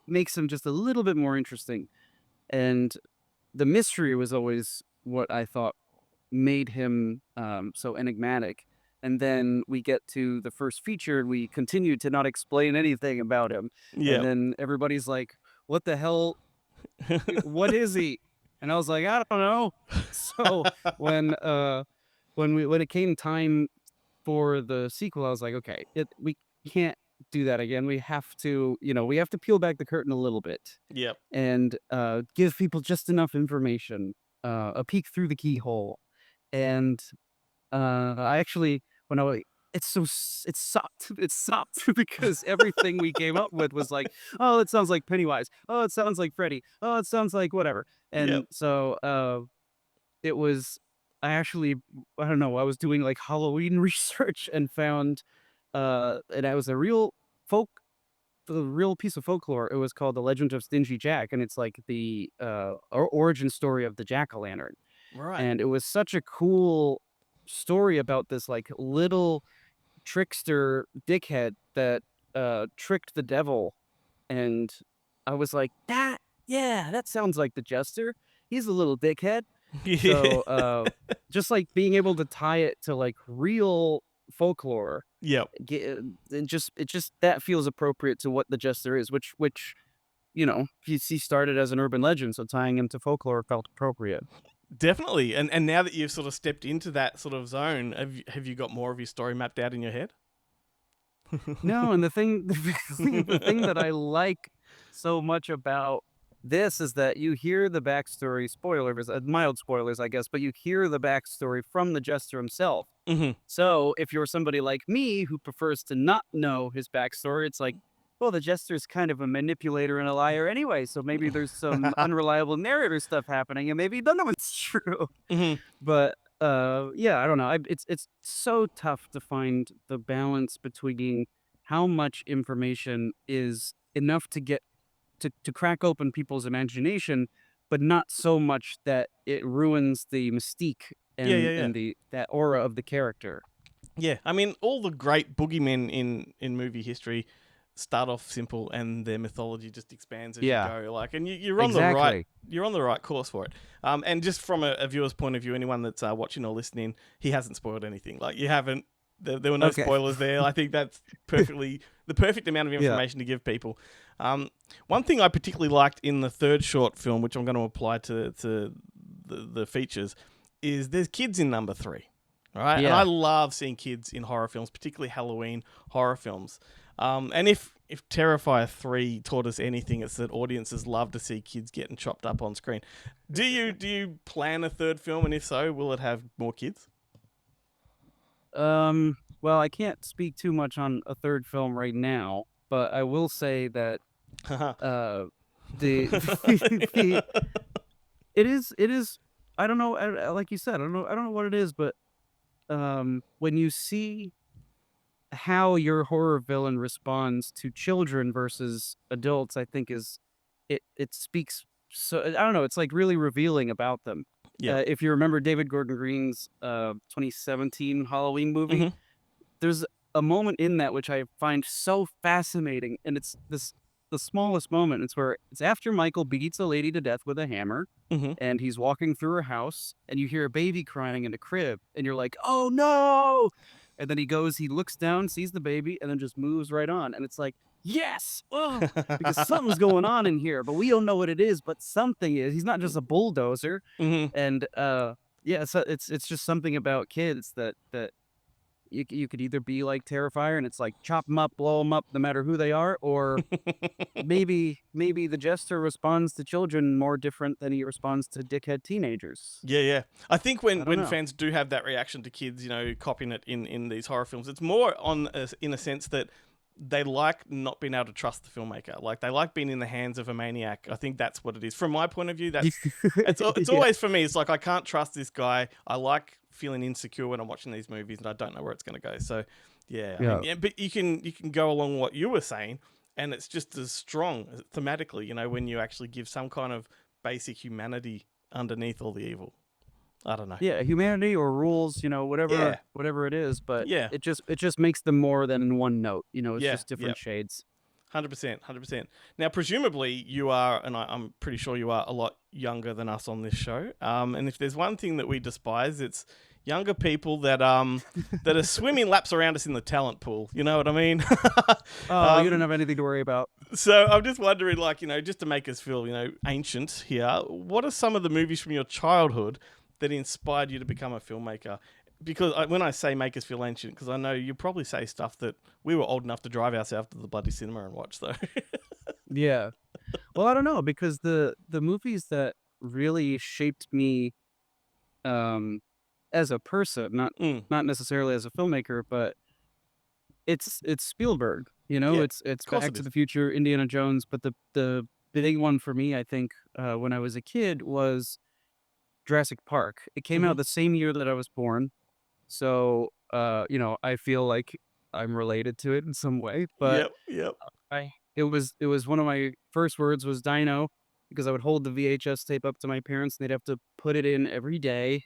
makes him just a little bit more interesting. And the mystery was always what I thought made him so enigmatic. And then we get to the first feature and we continue to not explain anything about him. And then everybody's like, what the hell? What is he? And I was like, I don't know. So when it came time for the sequel, I was like, okay, we can't do that again. We have to, we have to peel back the curtain a little bit. And give people just enough information, a peek through the keyhole. And I actually, it sucked because everything we came up with was like, oh, it sounds like Pennywise. Oh, it sounds like Freddy. Oh, it sounds like whatever. And so it was, I don't know, I was doing like Halloween research and found, and it was a real piece of folklore. It was called The Legend of Stingy Jack, and it's like the origin story of the jack-o'-lantern. Right. And it was such a cool story about this like little trickster dickhead that tricked the devil. And I was like, that sounds like the Jester. He's a little dickhead. So just like being able to tie it to like real folklore. It just that feels appropriate to what the Jester is, which he started as an urban legend, so tying him to folklore felt appropriate. Definitely. And now that you've sort of stepped into that sort of zone, have you got more of your story mapped out in your head? No, and the thing that I like so much about this is that you hear the backstory, spoilers, mild spoilers, I guess, but you hear the backstory from the Jester himself. Mm-hmm. So if you're somebody like me who prefers to not know his backstory, it's like, well, the Jester's kind of a manipulator and a liar anyway, so maybe there's some unreliable narrator stuff happening, and maybe none of it's true. Mm-hmm. But I don't know. It's so tough to find the balance between how much information is enough to get to crack open people's imagination, but not so much that it ruins the mystique and that aura of the character. Yeah, I mean, all the great boogeymen in movie history start off simple, and their mythology just expands as you go. Like, and you're on the right course for it. And just from a viewer's point of view, anyone that's watching or listening, he hasn't spoiled anything. Like, you haven't. There were no spoilers there. I think that's the perfect amount of information to give people. One thing I particularly liked in the third short film, which I'm going to apply to the features, is there's kids in number 3. All right, and I love seeing kids in horror films, particularly Halloween horror films. And if Terrifier 3 taught us anything, it's that audiences love to see kids getting chopped up on screen. Do you plan a third film, and if so, will it have more kids? Well, I can't speak too much on a third film right now, but I will say that The it is. I don't know. Like you said, I don't know what it is, but when you see how your horror villain responds to children versus adults, I think it speaks. So I don't know. It's like really revealing about them. Yeah. If you remember David Gordon Green's 2017 Halloween movie, Mhm. there's a moment in that which I find so fascinating, and it's the smallest moment. It's where it's after Michael beats a lady to death with a hammer, Mhm. and he's walking through her house, and you hear a baby crying in the crib, and you're like, "Oh no!" And then he looks down, sees the baby, and then just moves right on, and it's like, "Yes!" Oh, because something's going on in here, but we don't know what it is, but something is. He's not just a bulldozer, Mhm. and yeah, so it's just something about kids that you could either be like Terrifier and it's like chop them up, blow them up, no matter who they are, or maybe the Jester responds to children more different than he responds to dickhead teenagers. Yeah, yeah. I think I don't when know. fans do have that reaction to kids, copying it in these horror films, it's more in a sense that they like not being able to trust the filmmaker. Like they like being in the hands of a maniac. I think that's what it is. From my point of view, that's it's Yeah. always for me. It's like I can't trust this guy. I like feeling insecure when I'm watching these movies and I don't know where it's going to go. So yeah, I Yeah. mean, yeah, but you can go along what you were saying, and it's just as strong thematically. When you actually give some kind of basic humanity underneath all the evil. I don't know. Yeah, humanity or rules, Yeah, whatever it is, but yeah, it just makes them more than in one note. It's yeah, just yeah. different shades. 100%, 100%. Now, presumably, you are, and I'm pretty sure you are a lot younger than us on this show. And if there's one thing that we despise, it's younger people that that are swimming laps around us in the talent pool. You know what I mean? Oh, you don't have anything to worry about. So I'm just wondering, like, just to make us feel, ancient here, what are some of the movies from your childhood that inspired you to become a filmmaker? Because when I say make us feel ancient, because I know you probably say stuff that we were old enough to drive ourselves to the bloody cinema and watch, though. Yeah. Well, I don't know, because the movies that really shaped me as a person, not Mm, not necessarily as a filmmaker, but it's Spielberg. yeah, It's of course Back it to is. the Future, Indiana Jones, but the big one for me, I think, when I was a kid was Jurassic Park. It came Hmm. out the same year that I was born, so I feel like I'm related to it in some way. But Yep, yep. it was one of my first words was Dino, because I would hold the VHS tape up to my parents and they'd have to put it in every day.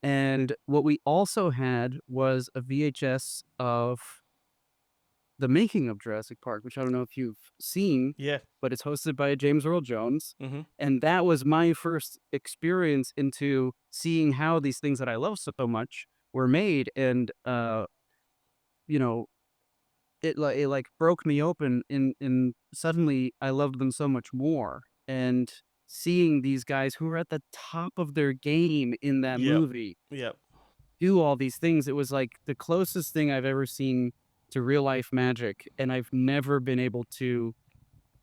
And what we also had was a VHS of the making of Jurassic Park, which I don't know if you've seen, Yeah. but it's hosted by James Earl Jones. Hmm. And that was my first experience into seeing how these things that I love so much were made. And, you know, it broke me open, and suddenly I loved them so much more. And seeing these guys who were at the top of their game in that Yep. movie Yep. do all these things, it was like the closest thing I've ever seen to real life magic, and I've never been able to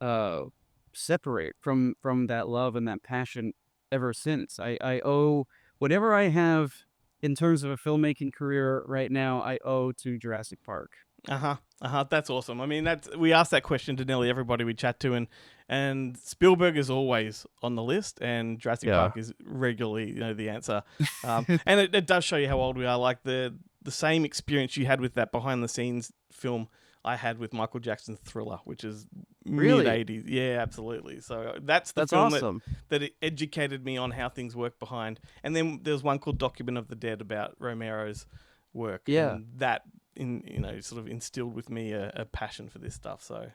uh separate from that love and that passion ever since. I owe whatever I have in terms of a filmmaking career right now, I owe to Jurassic Park. Uh-huh. Uh-huh. That's awesome. I mean, we ask that question to nearly everybody we chat to, and Spielberg is always on the list, and Jurassic Yeah. Park is regularly, the answer. And it does show you how old we are. Like the same experience you had with that behind the scenes film I had with Michael Jackson's Thriller, which is Really? mid-80s. Yeah, absolutely. So that's the That's film awesome. that it educated me on how things work behind. And then there's one called Document of the Dead about Romero's work, Yeah. and that sort of instilled with me a passion for this stuff. So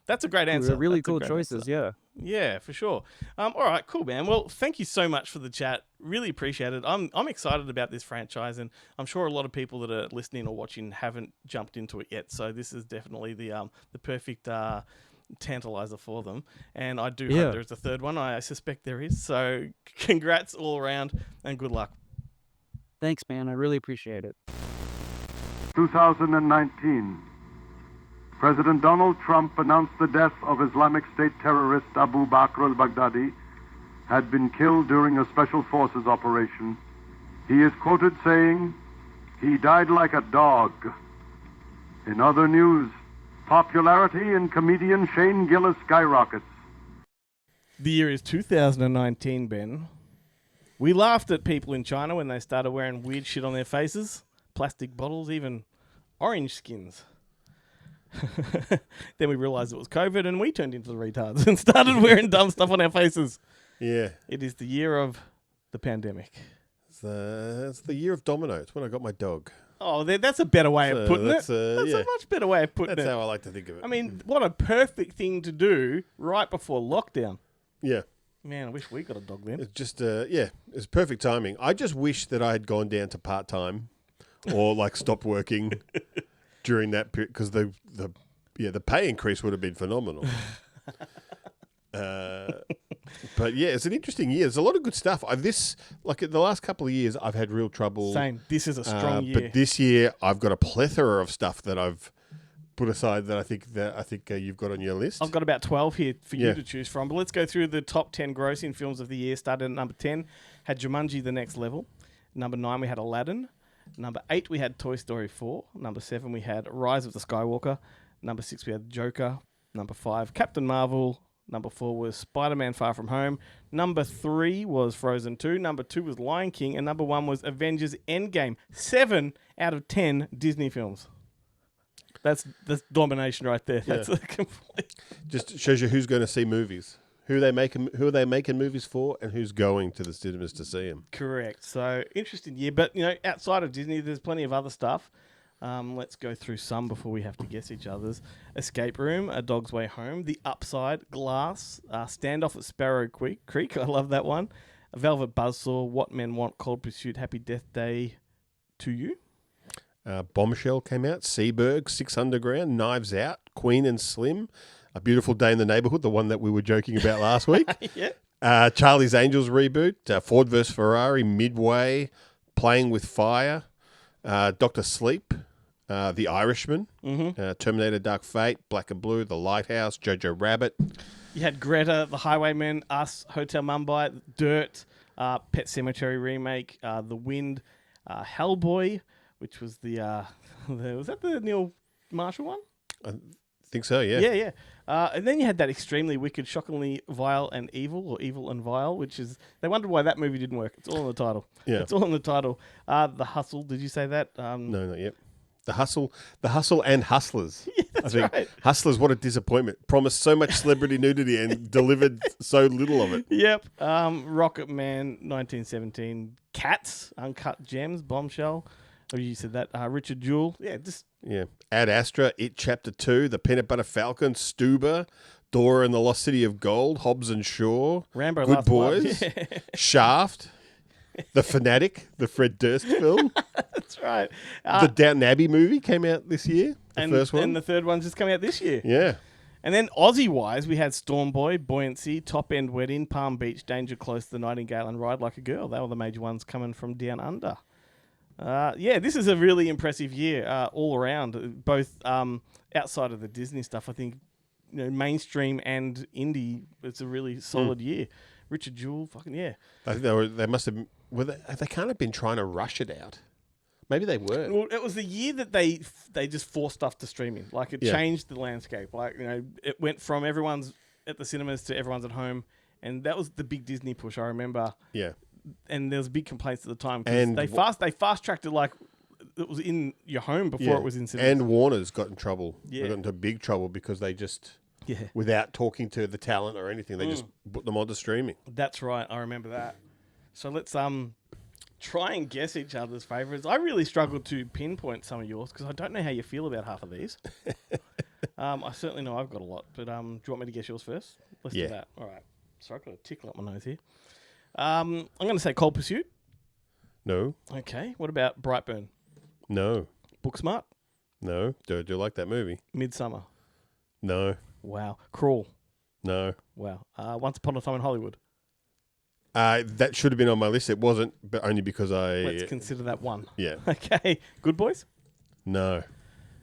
that's a great answer. They're really That's a cool great choices, answer. yeah. Yeah, for sure. All right, cool, man. Well, thank you so much for the chat. Really appreciate it. I'm excited about this franchise, and I'm sure a lot of people that are listening or watching haven't jumped into it yet. So this is definitely the perfect tantalizer for them. And I do Yeah. hope there's a third one. I suspect there is. So congrats all around, and good luck. Thanks, man. I really appreciate it. 2019, President Donald Trump announced the death of Islamic State terrorist Abu Bakr al-Baghdadi had been killed during a special forces operation. He is quoted saying, "He died like a dog." In other news, Popularity in comedian Shane Gillis skyrockets. The year is 2019, Ben. We laughed at people in China when they started wearing weird shit on their faces. Plastic bottles, even orange skins. Then we realised it was COVID and we turned into the retards and started wearing dumb stuff on our faces. Yeah. It is the year of the pandemic. It's the year of domino. It's when I got my dog. Oh, that's a better way of putting it. That's yeah. a much better way of putting That's it. how I like to think of it. I mean, what a perfect thing to do right before lockdown. Yeah. Man, I wish we got a dog then. It's just, it's perfect timing. I just wish that I had gone down to part-time or like stopped working during that period because the pay increase would have been phenomenal. But yeah, it's an interesting year. There's a lot of good stuff. Like the last couple of years, I've had real trouble. Same. This is a strong year. But this year, I've got a plethora of stuff that I've put aside that I think you've got on your list. I've got about 12 here for you to choose from. But let's go through the top 10 grossing films of the year. Started at number 10, had Jumanji: The Next Level. Number 9, we had Aladdin. Number 8, we had Toy Story 4. Number 7, we had Rise of the Skywalker. Number 6, we had Joker. Number 5, Captain Marvel. Number 4 was Spider-Man: Far From Home. Number 3 was Frozen 2. Number 2 was Lion King. And number 1 was Avengers: Endgame. 7 out of 10 Disney films. That's domination right there. That's a complete... Just shows you who's going to see movies. Who are they making movies for, and who's going to the cinemas to see them. Correct. So, interesting year. But, outside of Disney, there's plenty of other stuff. Let's go through some before we have to guess each other's. Escape Room, A Dog's Way Home, The Upside, Glass, Standoff at Sparrow Creek. I love that one. Velvet Buzzsaw, What Men Want, Cold Pursuit, Happy Death Day to You. Bombshell came out, Seaberg, Six Underground, Knives Out, Queen and Slim, A Beautiful Day in the Neighborhood, the one that we were joking about last week. Yeah. Charlie's Angels reboot, Ford vs. Ferrari, Midway, Playing with Fire, Dr. Sleep, The Irishman, Terminator Dark Fate, Black and Blue, The Lighthouse, Jojo Rabbit. You had Greta, The Highwaymen, Us, Hotel Mumbai, Dirt, Pet Sematary remake, The Wind, Hellboy, which was was that the Neil Marshall one? I think so, yeah. Yeah. And then you had that extremely wicked, shockingly vile and evil, or evil and vile, which is, they wondered why that movie didn't work. It's all in the title. Yeah. It's all in the title. The Hustle, did you say that? No, not yet. The Hustle and Hustlers. Yeah, that's I think right. Hustlers, what a disappointment. Promised so much celebrity nudity and delivered so little of it. Yep. Rocket Man, 1917. Cats, Uncut Gems, Bombshell. Oh, you said that. Richard Jewell. Yeah. Ad Astra, It Chapter 2, The Peanut Butter Falcon, Stuber, Dora and the Lost City of Gold, Hobbs and Shaw, Rambo, Good Last Boys, Blood. Shaft, The Fanatic, the Fred Durst film. That's right. The Downton Abbey movie came out this year, the first one. And the third one's just coming out this year. Yeah. And then Aussie-wise, we had Storm Boy, Buoyancy, Top End Wedding, Palm Beach, Danger Close, The Nightingale, and Ride Like a Girl. They were the major ones coming from down under. This is a really impressive year all around, both outside of the Disney stuff. I think mainstream and indie, it's a really solid year. Richard Jewell, fucking yeah. I think they must have. They can't have been trying to rush it out. Maybe they were. Well, it was the year that they just forced stuff to streaming. Like it changed the landscape. Like it went from everyone's at the cinemas to everyone's at home, and that was the big Disney push. I remember. Yeah. And there was big complaints at the time because they fast tracked it like it was in your home before it was in cinemas. And Warner's got in trouble. Yeah. They got into big trouble because they just, without talking to the talent or anything, they just put them onto streaming. That's right. I remember that. So let's try and guess each other's favourites. I really struggled to pinpoint some of yours because I don't know how you feel about half of these. I certainly know I've got a lot, but do you want me to guess yours first? Let's do that. All right. Sorry, I've got a tickle up my nose here. I'm going to say Cold Pursuit. No. Okay. What about Brightburn? No. Booksmart? No. Do you like that movie? Midsummer? No. Wow. Crawl? No. Wow. Once Upon a Time in Hollywood? That should have been on my list. It wasn't, but only because Let's consider that one. Yeah. Okay. Good Boys? No.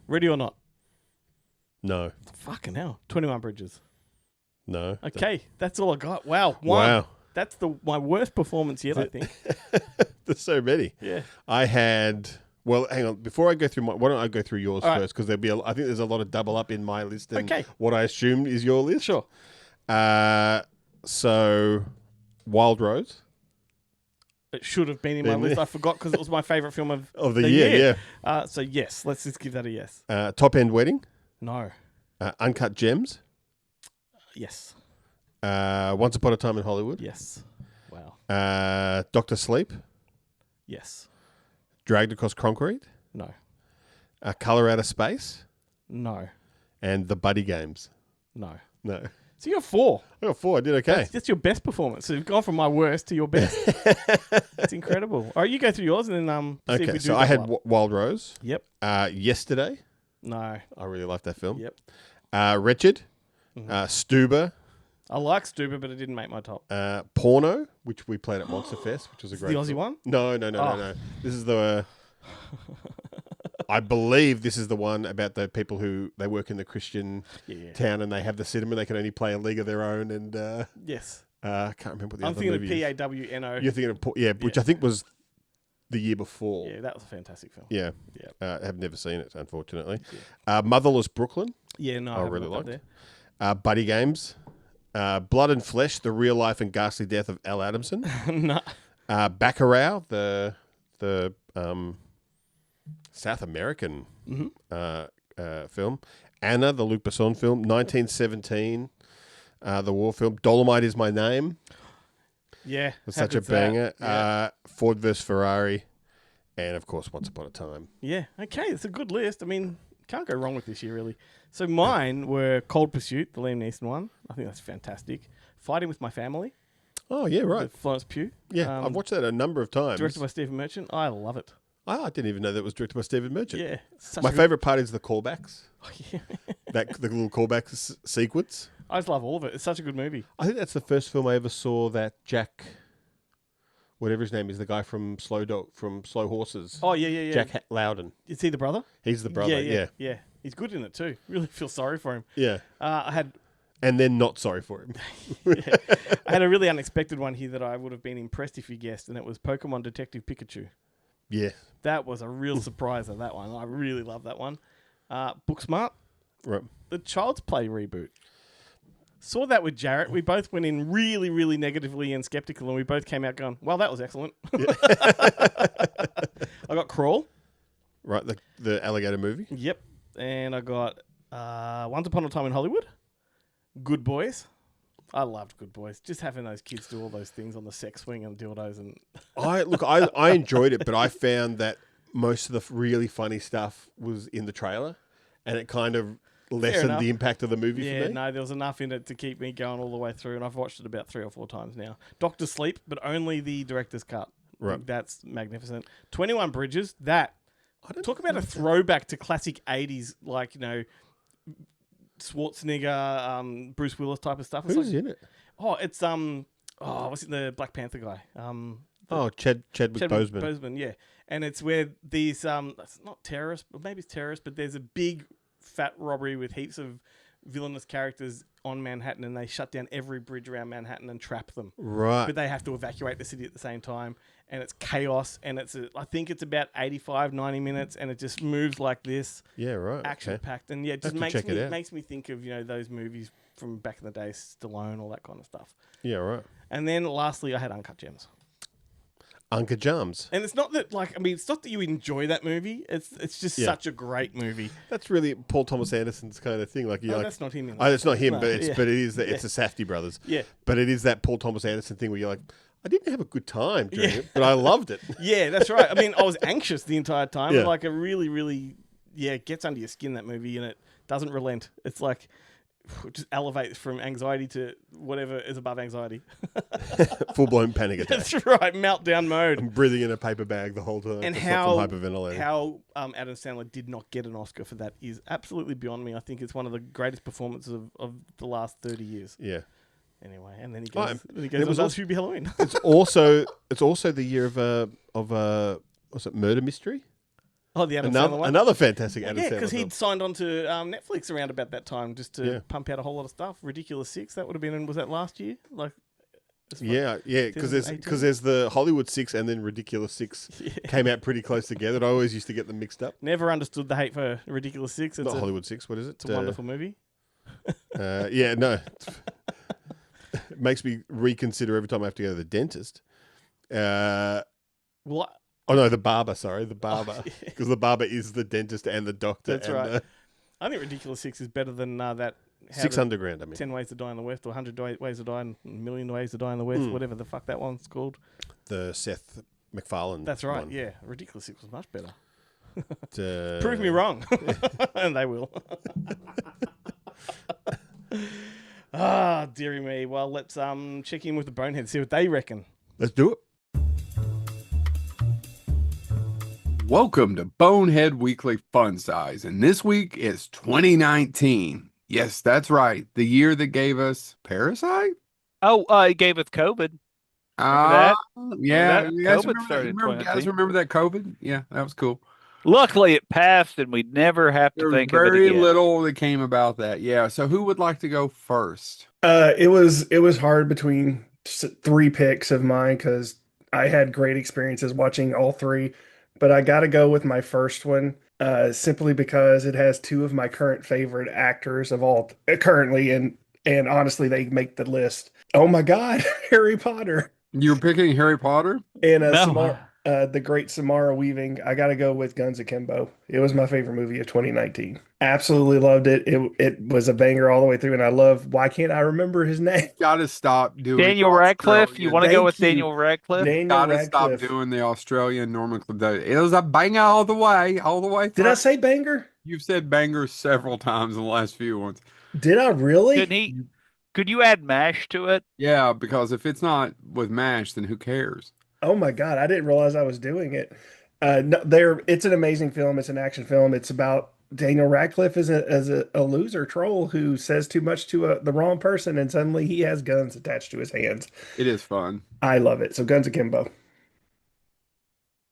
Ready or Not? No. Fucking hell. 21 Bridges? No. Okay. That's all I got. Wow. Wow. That's my worst performance yet, I think. There's so many. Yeah. I had Well, hang on. Before I go through why don't I go through yours All right. first? Because I think there's a lot of double up in my list and Okay. what I assumed is your list. Sure. So, Wild Rose It should have been in my Been list. there. I forgot because it was my favourite film of the year. So yes, let's just give that a yes. Top End Wedding, No. Uncut Gems, Yes. Once Upon a Time in Hollywood, Yes. Wow. Dr. Sleep, Yes. Dragged Across Concrete, No. Color Out of Space, No. and The Buddy Games. No. No. So you got 4. I got 4. I did okay. That's your best performance. So you've gone from my worst to your best. That's incredible. All right, you go through yours and then see if we Okay, do so I had double up. Wild Rose. Yep. Yesterday. No. I really liked that film. Yep. Wretched. Stuber. I like Stupid, but it didn't make my top. Porno, which we played at Monster Fest, which was a It's great the Aussie film. one? No. Oh. This is the... I believe this is the one about the people who they work in the Christian Yeah. town and they have the cinema. They can only play a league of their own. And Yes. I can't remember what the I'm other thinking of movie is. PAWNO. You're thinking of which I think was the year before. Yeah, that was a fantastic film. Yeah. Yeah. I have never seen it, unfortunately. Motherless Brooklyn. Yeah, no, I haven't really looked liked. up there. Buddy Games. Blood and Flesh, The Real Life and Ghastly Death of Al Adamson. No. Baccarat, the South American film. Anna, the Luc Besson film. 1917, the war film. Dolomite Is My Name. Yeah. That's how such a good's that? banger. Yeah. Ford vs. Ferrari. And, of course, Once Upon a Time. Yeah. Okay, it's a good list. I mean, can't go wrong with this year, really. So mine were Cold Pursuit, the Liam Neeson one. I think that's fantastic. Fighting with My Family. Oh, yeah, right. With Florence Pugh. Yeah, I've watched that a number of times. Directed by Stephen Merchant. I love it. I didn't even know that was directed by Stephen Merchant. Yeah. Such My a good- favourite part is the callbacks. Oh, yeah. The little callback sequence. I just love all of it. It's such a good movie. I think that's the first film I ever saw that Jack, whatever his name is, the guy from Slow Horses. Oh, yeah. Jack Loudon. Is he the brother? He's the brother. Yeah. He's good in it too. Really feel sorry for him. Yeah. I had And then not sorry for him. I had a really unexpected one here that I would have been impressed if you guessed, and it was Pokemon Detective Pikachu. Yeah. That was a real surpriser, that one. I really love that one. Booksmart, Right. the Child's Play reboot. Saw that with Jarrett. We both went in really, really negatively and skeptical, and we both came out going, well, that was excellent. I got Crawl. Right. The alligator movie. Yep. And I got Once Upon a Time in Hollywood. Good Boys. I loved Good Boys. Just having those kids do all those things on the sex swing and dildos and I enjoyed it, but I found that most of the really funny stuff was in the trailer, and it kind of lessened enough. the impact of the movie yeah, for me. no, there was enough in it to keep me going all the way through, and I've watched it about 3 or 4 times now. Doctor Sleep, but only the director's cut. I Right. think that's magnificent. 21 Bridges, that. I don't Talk about a throwback to classic 80s, like, Schwarzenegger, Bruce Willis type of stuff. It's Who's like, in it? it's what's it, the Black Panther guy? Chadwick Boseman. Boseman, yeah. And it's where these it's not terrorists, but maybe it's terrorists, but there's a big fat robbery with heaps of villainous characters on Manhattan, and they shut down every bridge around Manhattan and trap them. Right. But they have to evacuate the city at the same time, and it's chaos, and I think it's about 85, 90 minutes, and it just moves like this, Yeah, right. Okay. action-packed, and yeah, it Have just to makes check it me out. makes me think of, those movies from back in the day, Stallone, all that kind of stuff. Yeah, right. And then lastly, I had Uncut Gems. Uncle Jams. And it's not that, it's not that you enjoy that movie. It's just such a great movie. That's really Paul Thomas Anderson's kind of thing. That's not him in Oh, it's not him, No, but it's yeah. but it is it's the Safdie brothers. Yeah. But it is that Paul Thomas Anderson thing where you're like, I didn't have a good time during it, but I loved it. Yeah, that's right. I mean, I was anxious the entire time. Yeah. Like, it really, really, it gets under your skin, that movie, and it doesn't relent. It's like, it just elevates from anxiety to whatever is above anxiety. Full blown panic attack. That's right, meltdown mode. I'm breathing in a paper bag the whole time. And It's how not from hyperventilating. Adam Sandler did not get an Oscar for that is absolutely beyond me. I think it's one of the greatest performances of the last 30 years. Yeah. Anyway, and then he Oh, goes, and it was also Hubie Halloween. It's also the year of what's it, Murder Mystery? Oh, the Adam Sandler one? Another fantastic Adam Yeah, Sandler because film. he'd signed on to Netflix around about that time just to Yeah. pump out a whole lot of stuff. Ridiculous Six, that would have been, was that last year? It's fun. Yeah, because 2018. there's the Hollywood 6 and then Ridiculous 6 came out pretty close together. I always used to get them mixed up. Never understood the hate for Ridiculous 6. It's Not Hollywood 6, what is it? It's a wonderful movie. No. It makes me reconsider every time I have to go to the dentist. What? Oh, no, the barber, sorry. The barber. Because the barber is the dentist and the doctor. That's right. I think Ridiculous 6 is better than that. 6 Underground, I mean. 10 Ways to Die in the West, or 100 Ways to Die, and a Million Ways to Die in the West, whatever the fuck that one's called. The Seth MacFarlane. That's right, one. yeah. Ridiculous 6 was much better. But, Prove me wrong. And they will. Dearie me. Well, let's check in with the Bonehead, see what they reckon. Let's do it. Welcome to Bonehead Weekly Fun Size, and this week is 2019. Yes, that's right. The year that gave us Parasite? It gave us COVID. Yeah. That? You guys COVID started in remember, 2019. remember that COVID? Yeah, that was cool. Luckily, it passed, and we'd never have to There was think of it very again. little that came about that. Yeah. So who would like to go first? It was hard between three picks of mine because I had great experiences watching all three, but I got to go with my first one simply because it has two of my current favorite actors of all currently, and honestly, they make the list. Oh my God, Harry Potter You're picking Harry Potter? and No. the great Samara Weaving. I got to go with Guns Akimbo. It was my favorite movie of 2019. Absolutely loved it. It was a banger all the way through, and I love. Why can't I remember his name? Gotta stop doing Daniel Radcliffe. You want to go Thank with you. Daniel Radcliffe? Daniel Gotta stop Radcliffe. doing the Australian Norman. It was a banger all the way Did through. I say banger? You've said banger several times in the last few ones. Did I really? Could you add MASH to it? Yeah, because if it's not with MASH, then who cares? Oh my God, I didn't realize I was doing it. No, it's an amazing film. It's an action film. It's about Daniel Radcliffe as a loser troll who says too much to the wrong person, and suddenly he has guns attached to his hands. It is fun. I love it. So Guns Akimbo.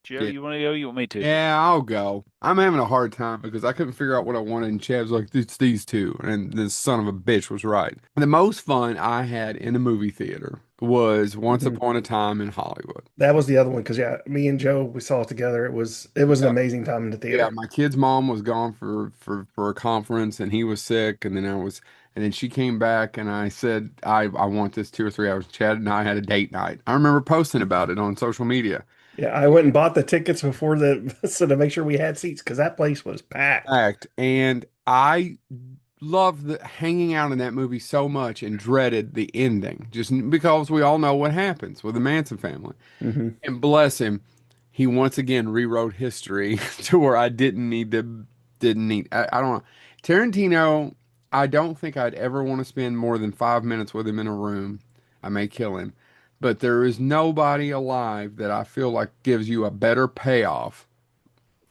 Joe, Yeah. you want to go? You want me to? Yeah, I'll go. I'm having a hard time because I couldn't figure out what I wanted, and Chad's like, it's these two. And this son of a bitch was right. The most fun I had in a movie theater was Once Upon a Time in Hollywood. That was the other one because me and Joe, we saw it together. It was an amazing time in the theater. Yeah, my kid's mom was gone for a conference, and he was sick, and then she came back, and I said, I want this 2 or 3 hours. Chad and I had a date night. I remember posting about it on social media. Yeah, I went and bought the tickets before so to make sure we had seats because that place was packed. And I loved hanging out in that movie so much and dreaded the ending just because we all know what happens with the Manson family. Mm-hmm. And bless him, he once again rewrote history to where I didn't need. I don't know. Tarantino, I don't think I'd ever want to spend more than 5 minutes with him in a room. I may kill him. But there is nobody alive that I feel like gives you a better payoff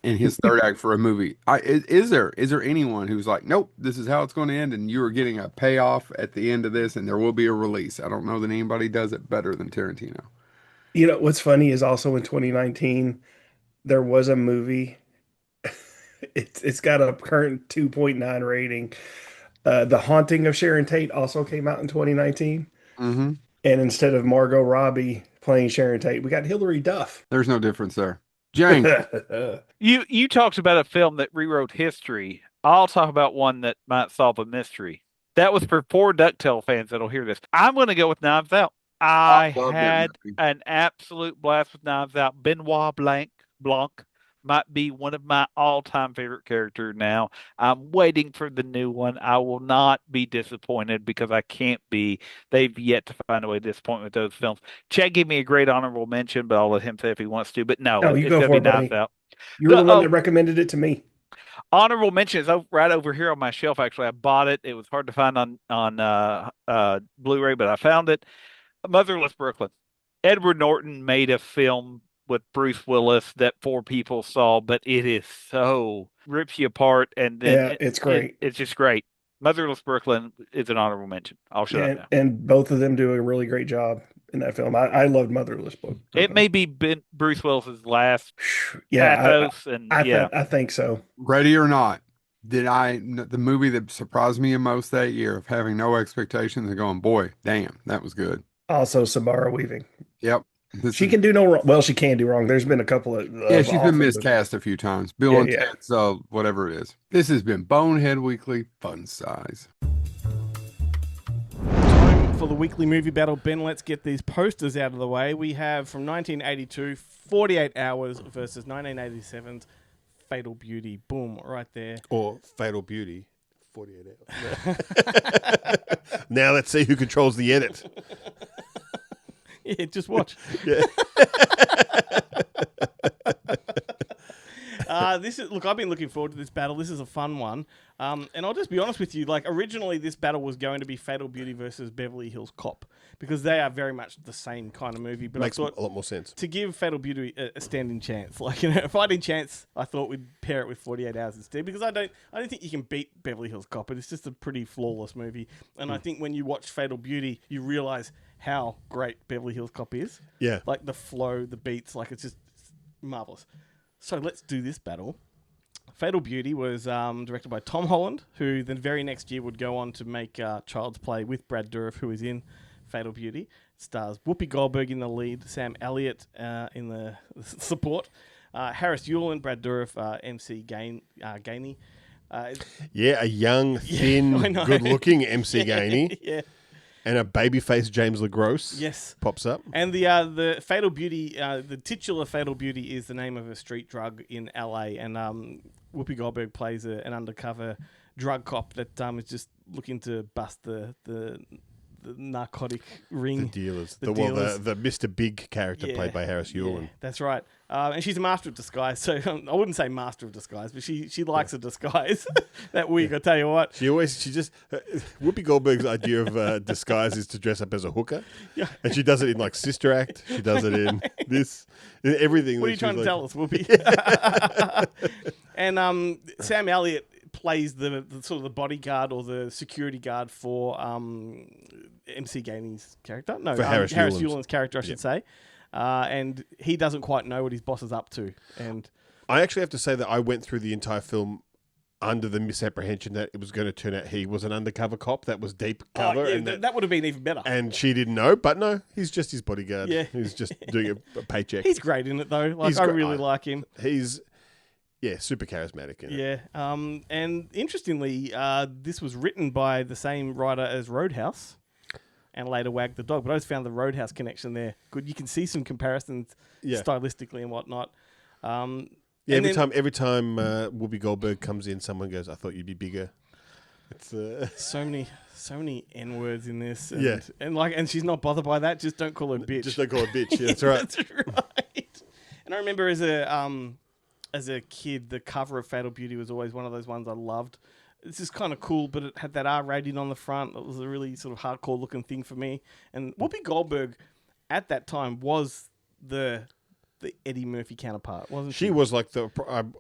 in his third act for a movie. Is there anyone who's like, nope, this is how it's going to end, and you are getting a payoff at the end of this, and there will be a release? I don't know that anybody does it better than Tarantino. You know, what's funny is also in 2019, there was a movie. It's got a current 2.9 rating. The Haunting of Sharon Tate also came out in 2019. Mm-hmm. And instead of Margot Robbie playing Sharon Tate, we got Hilary Duff. There's no difference there. James. You talked about a film that rewrote history. I'll talk about one that might solve a mystery. That was for poor DuckTale fans that'll hear this. I'm going to go with Knives Out. I love that had movie. an absolute blast with Knives Out. Benoit Blanc might be one of my all-time favorite characters now. I'm waiting for the new one. I will not be disappointed because I can't be. They've yet to find a way to disappoint me with those films. Chad gave me a great honorable mention, but I'll let him say if he wants to. But no, you it's go going to for be it, buddy. Knives Out. You're the one that recommended it to me. Honorable mention is right over here on my shelf. Actually, I bought it. It was hard to find on Blu-ray, but I found it. Motherless Brooklyn. Edward Norton made a film with Bruce Willis that 4 people saw, but it is so rips you apart, and then it's great. It's just great. Motherless Brooklyn is an honorable mention. I'll shut up now. And both of them do a really great job in that film. I loved Motherless Brooklyn. It may be Bruce Willis's last Yeah, pathos, I think so. Ready or Not. The movie that surprised me the most that year of having no expectations and going, boy, damn, that was good. Also, Samara Weaving. Yep. She can do no wrong. Well, she can do wrong. There's been a couple of Yeah, she's awful been miscast a few times. Bill Yeah, and yeah. Ted's whatever it is. This has been Bonehead Weekly Fun Size. Time for the weekly movie battle. Ben, let's get these posters out of the way. We have from 1982, 48 Hours versus 1987's Fatal Beauty. Boom, right there. Or Fatal Beauty, 48 hours. Now let's see who controls the edit. Yeah, just watch. Yeah. Look, I've been looking forward to this battle. This is a fun one. And I'll just be honest with you, like originally this battle was going to be Fatal Beauty versus Beverly Hills Cop because they are very much the same kind of movie. But Makes I thought a lot more sense. to give Fatal Beauty a standing chance, like a fighting chance, I thought we'd pair it with 48 Hours instead because I don't think you can beat Beverly Hills Cop. It's just a pretty flawless movie. And I think when you watch Fatal Beauty, you realize how great Beverly Hills Cop is. Yeah. Like the flow, the beats, like it's marvelous. So let's do this battle. Fatal Beauty was directed by Tom Holland, who the very next year would go on to make Child's Play with Brad Dourif, who is in Fatal Beauty. It stars Whoopi Goldberg in the lead, Sam Elliott in the support, Harris Yulin, Brad Dourif, MC Gainey. Yeah, a young, thin, good-looking MC Gainey. Yeah. And a babyface James LaGrosse pops up. And the Fatal Beauty, the titular Fatal Beauty is the name of a street drug in LA. And Whoopi Goldberg plays an undercover drug cop that is just looking to bust the narcotic ring. The dealers. The dealers. The Mr. Big character played by Harris Yulin. Yeah, that's right. And she's a master of disguise. So I wouldn't say master of disguise, but she likes a disguise. That wig, I tell you what. Whoopi Goldberg's idea of disguise is to dress up as a hooker. Yeah. And she does it in like Sister Act. She does it in this, in everything. What are you trying to tell us, Whoopi? And Sam Elliott plays the sort of the bodyguard or the security guard for MC Gainey's character. No, for Harris Yulin's character, I should say. And he doesn't quite know what his boss is up to. And I actually have to say that I went through the entire film under the misapprehension that it was going to turn out he was an undercover cop that was deep cover. Yeah, and that would have been even better. And she didn't know, but no, he's just his bodyguard. Yeah. He's just doing a paycheck. He's great in it, though. Like I really like him. He's... Yeah, super charismatic in it. Yeah, and interestingly, this was written by the same writer as Roadhouse, and later Wag the Dog. But I just found the Roadhouse connection there good. You can see some comparisons stylistically and whatnot. Every time Whoopi Goldberg comes in, someone goes, "I thought you'd be bigger." It's so many N words in this. And, yeah, and she's not bothered by that. Just don't call her bitch. Just don't call her bitch. Yeah, that's right. That's right. And I remember as a kid, the cover of Fatal Beauty was always one of those ones I loved. It's just kind of cool, but it had that R rating on the front. It was a really sort of hardcore looking thing for me. And Whoopi Goldberg, at that time, was the Eddie Murphy counterpart, wasn't she? She was like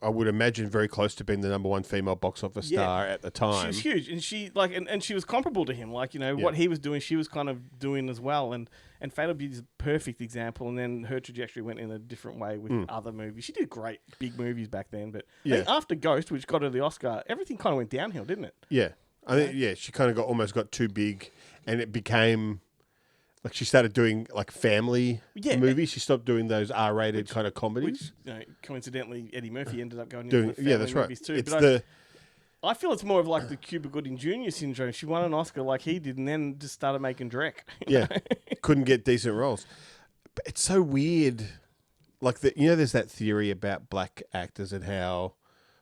I would imagine very close to being the #1 female box office star at the time. She was huge, and she and she was comparable to him. Like what he was doing, she was kind of doing as well. And Fatal Beauty is a perfect example. And then her trajectory went in a different way with other movies. She did great big movies back then, but I think after Ghost, which got her the Oscar, everything kind of went downhill, didn't it? Yeah, I think she kind of almost got too big, and it became. Like she started doing like family movies. She stopped doing those R-rated kind of comedies. Which, coincidentally, Eddie Murphy ended up going into the family that's right. movies too. It's I feel it's more of like the Cuba Gooding Jr. syndrome. She won an Oscar like he did, and then just started making Drek. Yeah, couldn't get decent roles. But it's so weird. Like there's that theory about black actors and how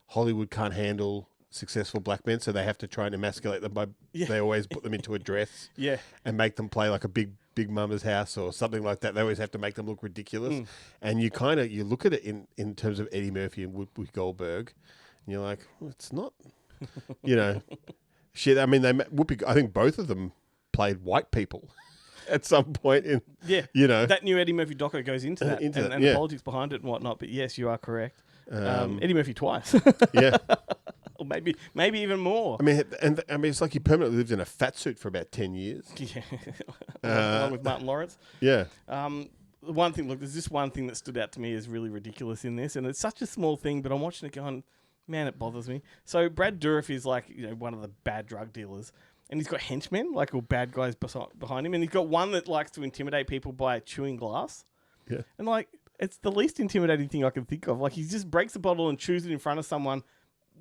Hollywood can't handle successful black men, so they have to try and emasculate them by they always put them into a dress and make them play like a big mama's house or something like that. They always have to make them look ridiculous. And you look at it in terms of Eddie Murphy and Whoopi Goldberg, and you're like, well, it's not, shit. I mean, I think both of them played white people at some point in that new Eddie Murphy doco goes into that and the politics behind it and whatnot. But yes, you are correct. Eddie Murphy twice. Yeah. Or maybe even more. I mean, it's like he permanently lived in a fat suit for about 10 years. Yeah, along with Martin Lawrence. Yeah. There's this one thing that stood out to me as really ridiculous in this, and it's such a small thing, but I'm watching it going, man, it bothers me. So Brad Dourif is like, one of the bad drug dealers, and he's got henchmen, like all bad guys behind him, and he's got one that likes to intimidate people by chewing glass. Yeah. And like, it's the least intimidating thing I can think of. Like, he just breaks the bottle and chews it in front of someone.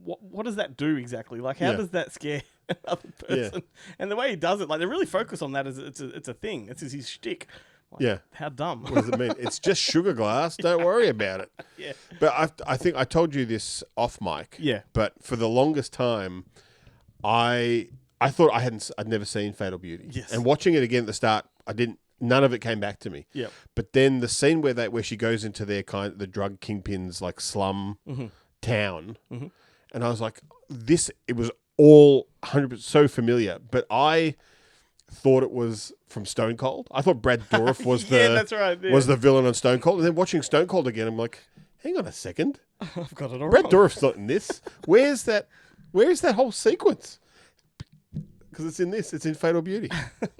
What does that do exactly? Like, how does that scare another person? And the way he does it, like, they really focus on that as it's a thing. It's his shtick. Like, how dumb. What does it mean? It's just sugar glass. Don't worry about it. Yeah. But I think I told you this off mic. Yeah. But for the longest time, I thought I'd never seen Fatal Beauty. Yes. And watching it again at the start, none of it came back to me. Yeah. But then the scene where she goes into the drug kingpins like slum town, and I was like, it was all 100% so familiar. But I thought it was from Stone Cold. I thought Brad Dourif was that's right, was the villain on Stone Cold. And then watching Stone Cold again, I'm like, hang on a second. I've got it all Brad wrong. Dourif's not in this. Where's that whole sequence? Because it's in this. It's in Fatal Beauty.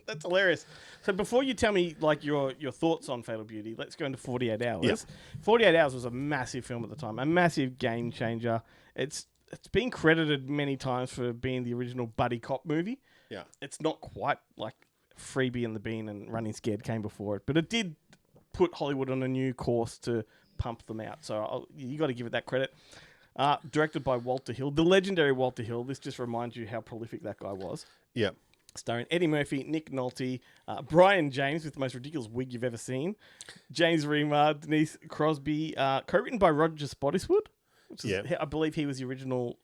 That's hilarious. So before you tell me like your thoughts on Fatal Beauty, let's go into 48 Hours. Yeah. 48 Hours was a massive film at the time, a massive game changer. It's been credited many times for being the original buddy cop movie. Yeah. It's not quite like Freebie and the Bean and Running Scared came before it, but it did put Hollywood on a new course to pump them out. So you got to give it that credit. Directed by Walter Hill, the legendary Walter Hill. This just reminds you how prolific that guy was. Yeah. Starring Eddie Murphy, Nick Nolte, Brian James with the most ridiculous wig you've ever seen, James Remar, Denise Crosby, co-written by Roger Spottiswoode, which is, I believe he was the original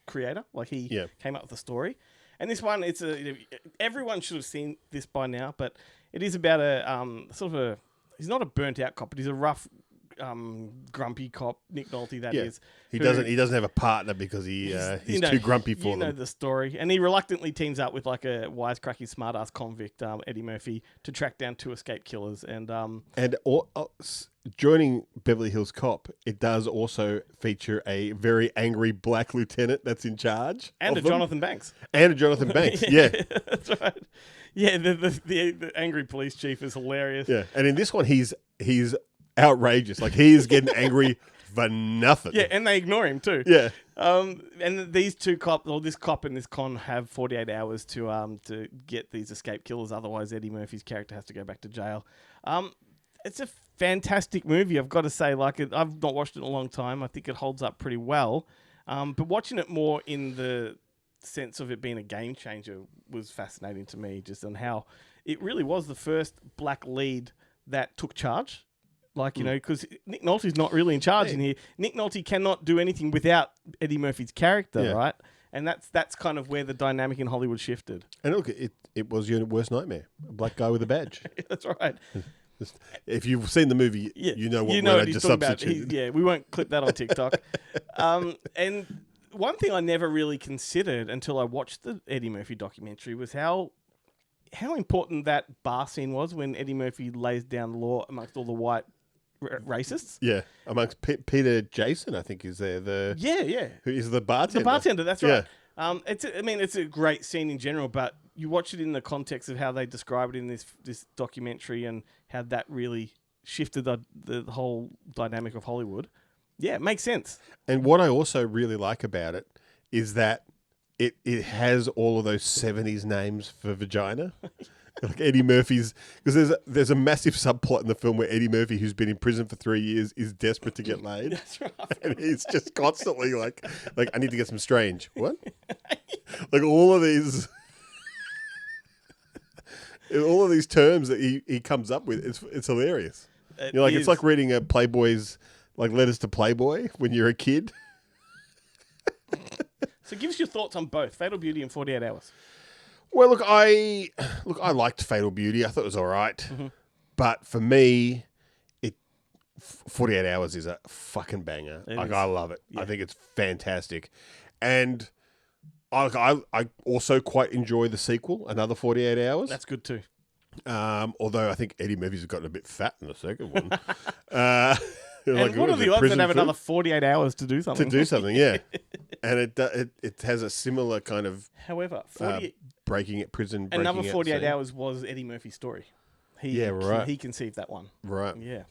creator. Like he came up with the story. And this one, everyone should have seen this by now, but it is about he's not a burnt out cop, but he's a rough, grumpy cop, Nick Nolte. That is. He doesn't have a partner because he's too grumpy for them. You know the story, and he reluctantly teams up with like a wisecracking smartass convict, Eddie Murphy, to track down 2 escaped killers. And joining Beverly Hills Cop, it does also feature a very angry black lieutenant that's in charge, and a Jonathan Banks. And a Jonathan Banks, yeah. That's right. Yeah, the angry police chief is hilarious. Yeah, and in this one, he's outrageous. Like, he is getting angry for nothing. Yeah, and they ignore him too. Yeah. And these two cops, or this cop and this con, have 48 hours to get these escaped killers. Otherwise, Eddie Murphy's character has to go back to jail. It's a fantastic movie, I've got to say. Like, I've not watched it in a long time. I think it holds up pretty well. But watching it more in the sense of it being a game changer was fascinating to me, just on how it really was the first black lead that took charge. Like, you know, because Nick Nolte's not really in charge in here. Nick Nolte cannot do anything without Eddie Murphy's character, right? And that's kind of where the dynamic in Hollywood shifted. And look, it was your worst nightmare. A black guy with a badge. That's right. If you've seen the movie, you know what what I he's just talking about. substituted. We won't clip that on TikTok. And one thing I never really considered until I watched the Eddie Murphy documentary was how important that bar scene was when Eddie Murphy lays down the law amongst all the white racists. Yeah, amongst Peter Jason, I think, is there. Who is the bartender? The bartender, that's right. It's a great scene in general, but you watch it in the context of how they describe it in this documentary and how that really shifted the whole dynamic of Hollywood. Yeah, it makes sense. And what I also really like about it is that it has all of those 70s names for vagina. Like Eddie Murphy's, because there's a massive subplot in the film where Eddie Murphy, who's been in prison for 3 years, is desperate to get laid. That's right. And he's just constantly like I need to get some strange. What? Like all of these terms that he comes up with, it's hilarious. It's like reading a Playboy's like letters to Playboy when you're a kid. So give us your thoughts on both Fatal Beauty and 48 Hours. Well, I liked Fatal Beauty. I thought it was all right. Mm-hmm. But for me, 48 Hours is a fucking banger. I love it. Yeah. I think it's fantastic. And I also quite enjoy the sequel, another 48 Hours. That's good too. Although I think Eddie Murphy's gotten a bit fat in the second one. And what are the odds that have another 48 hours to do something? Yeah. And it has a similar kind of... However, another 48 hours was Eddie Murphy's story. He conceived that one. Right. Yeah.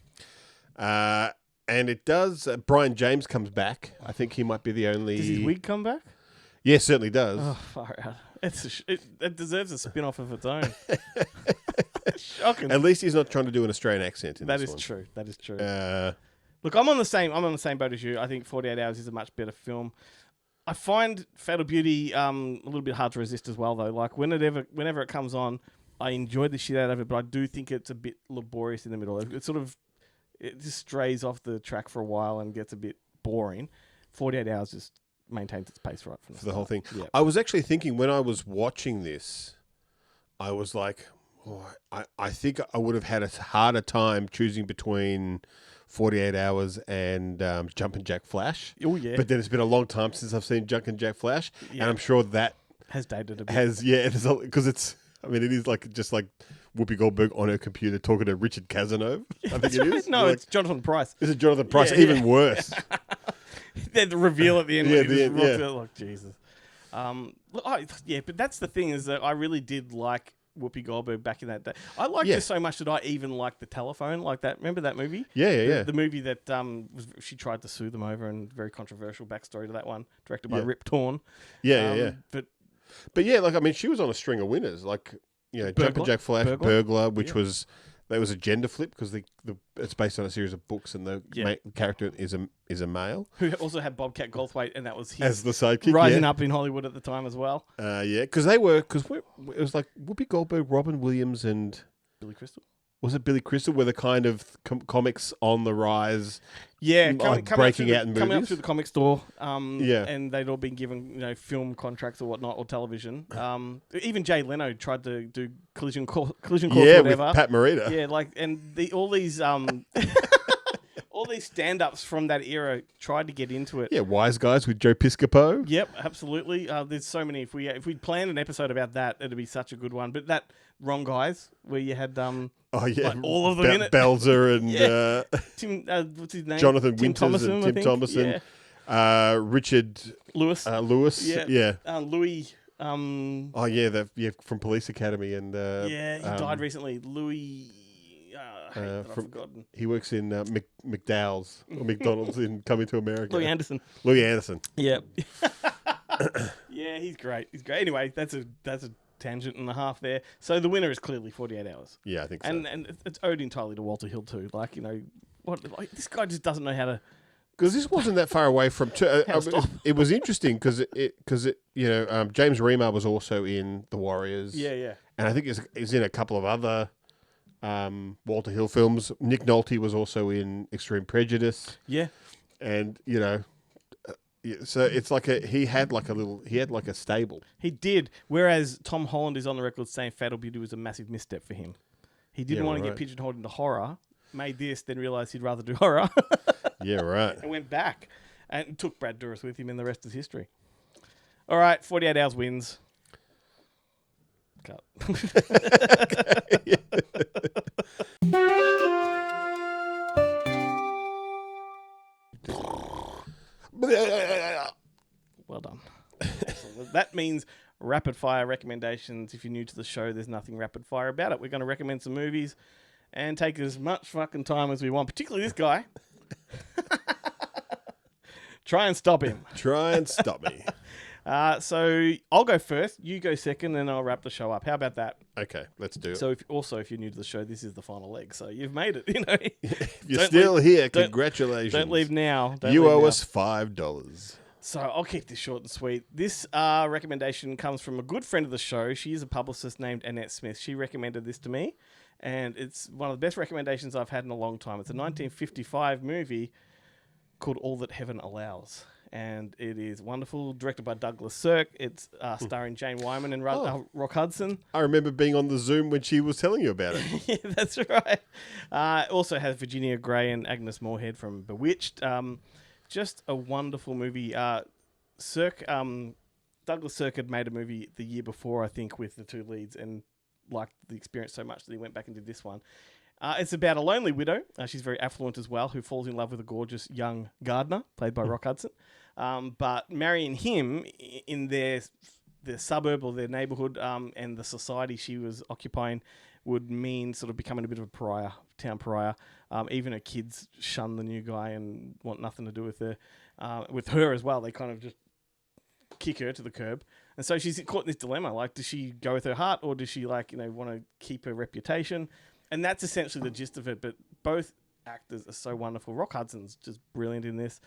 And it does... Brian James comes back. I think he might be the only... Does his wig come back? Yeah, it certainly does. Oh, far out. It deserves a spin-off of its own. Shocking. At least he's not trying to do an Australian accent in That this is one. true. That is true. Uh, Look, I'm on the same boat as you. I think 48 Hours is a much better film. I find Fatal Beauty a little bit hard to resist as well, though. Like whenever it comes on, I enjoy the shit out of it, but I do think it's a bit laborious in the middle. It just strays off the track for a while and gets a bit boring. 48 Hours just maintains its pace right from for the whole thing. Yeah. I was actually thinking when I was watching this, I was like, I think I would have had a harder time choosing between 48 Hours and Jumpin' Jack Flash. Oh, yeah. But then it's been a long time since I've seen Jumpin' Jack Flash, Yeah. and I'm sure that has dated a bit. because it is like just like Whoopi Goldberg on her computer talking to Richard Cazenove. I think it is. No, You're it's Jonathan Pryce. Is it Jonathan Pryce? Yeah, Even yeah. worse. The reveal at the end. Yeah, when he the just end, walks yeah. out like Jesus. But that's the thing is that I really did like Whoopi Goldberg back in that day. I liked her so much that I even liked The Telephone, like that. Remember that movie? Yeah. The movie that she tried to sue them over, and very controversial backstory to that one, directed by Rip Torn. Yeah. But yeah, like I mean, she was on a string of winners, like Jumpin' Jack Flash, Burglar, which was that was a gender flip because it's based on a series of books, and the character is a male who also had Bobcat Goldthwait, and that was his as the sidekick, rising up in Hollywood at the time as well. Because it was like Whoopi Goldberg, Robin Williams, and Billy Crystal. Was it Billy Crystal? Were the kind of comics on the rise? Yeah, breaking out in movies, coming up through the comic store. Yeah, and they'd all been given film contracts or whatnot, or television. Even Jay Leno tried to do Collision Course, yeah, whatever. with Pat Morita. Yeah, all these all these stand-ups from that era tried to get into it. Yeah, Wise Guys with Joe Piscopo. Yep, absolutely. There's so many. If we'd planned an episode about that, it'd be such a good one. But that Wrong Guys, where you had all of them in it. Belzer and Tim, what's his name? Jonathan Tim Winters Thomason, and Tim Thomason. Yeah. Richard Lewis. Yeah. Louis. From Police Academy and he died recently. Louis. I've forgotten. He works in McDowell's or McDonald's in Coming to America. Louis Anderson. Yeah. Yeah, he's great. Anyway, that's a tangent and a half there. So the winner is clearly 48 Hours. Yeah, I think so. And it's owed entirely to Walter Hill too. This guy just doesn't know how to. Because this wasn't that far away from. It was interesting because James Remar was also in The Warriors. Yeah. And I think he's in a couple of other Walter Hill films. Nick Nolte was also in Extreme Prejudice. Yeah. And so it's like he had a stable. He did. Whereas Tom Holland is on the record saying Fatal Beauty was a massive misstep for him. He didn't want to get pigeonholed into horror. Made this, then realised he'd rather do horror. Yeah, right. And went back and took Brad Dourif with him, and the rest is history. All right, 48 Hours wins. Cut. Well done. That means rapid fire recommendations. If you're new to the show, there's nothing rapid fire about it. We're going to recommend some movies and take as much fucking time as we want, particularly this guy. Try and stop him. Try and stop me. So I'll go first, you go second, and I'll wrap the show up. How about that? Okay, let's do it. So if you're new to the show, this is the final leg. So you've made it, If you're still here, congratulations. Don't leave now. You owe us $5. So I'll keep this short and sweet. This recommendation comes from a good friend of the show. She is a publicist named Annette Smith. She recommended this to me, and it's one of the best recommendations I've had in a long time. It's a 1955 movie called All That Heaven Allows, and it is wonderful, directed by Douglas Sirk. It's starring Jane Wyman and Rock Hudson. I remember being on the Zoom when she was telling you about it. Yeah, that's right. Also has Virginia Gray and Agnes Moorehead from Bewitched. Just a wonderful movie. Douglas Sirk had made a movie the year before, I think, with the two leads, and liked the experience so much that he went back and did this one. It's about a lonely widow. She's very affluent as well, who falls in love with a gorgeous young gardener, played by Rock Hudson. But marrying him in their suburb or their neighbourhood and the society she was occupying would mean sort of becoming a bit of a town pariah. Even her kids shun the new guy and want nothing to do with her as well. They kind of just kick her to the curb. And so she's caught in this dilemma. Like, does she go with her heart or does she, like, want to keep her reputation? And that's essentially the gist of it. But both actors are so wonderful. Rock Hudson's just brilliant in this.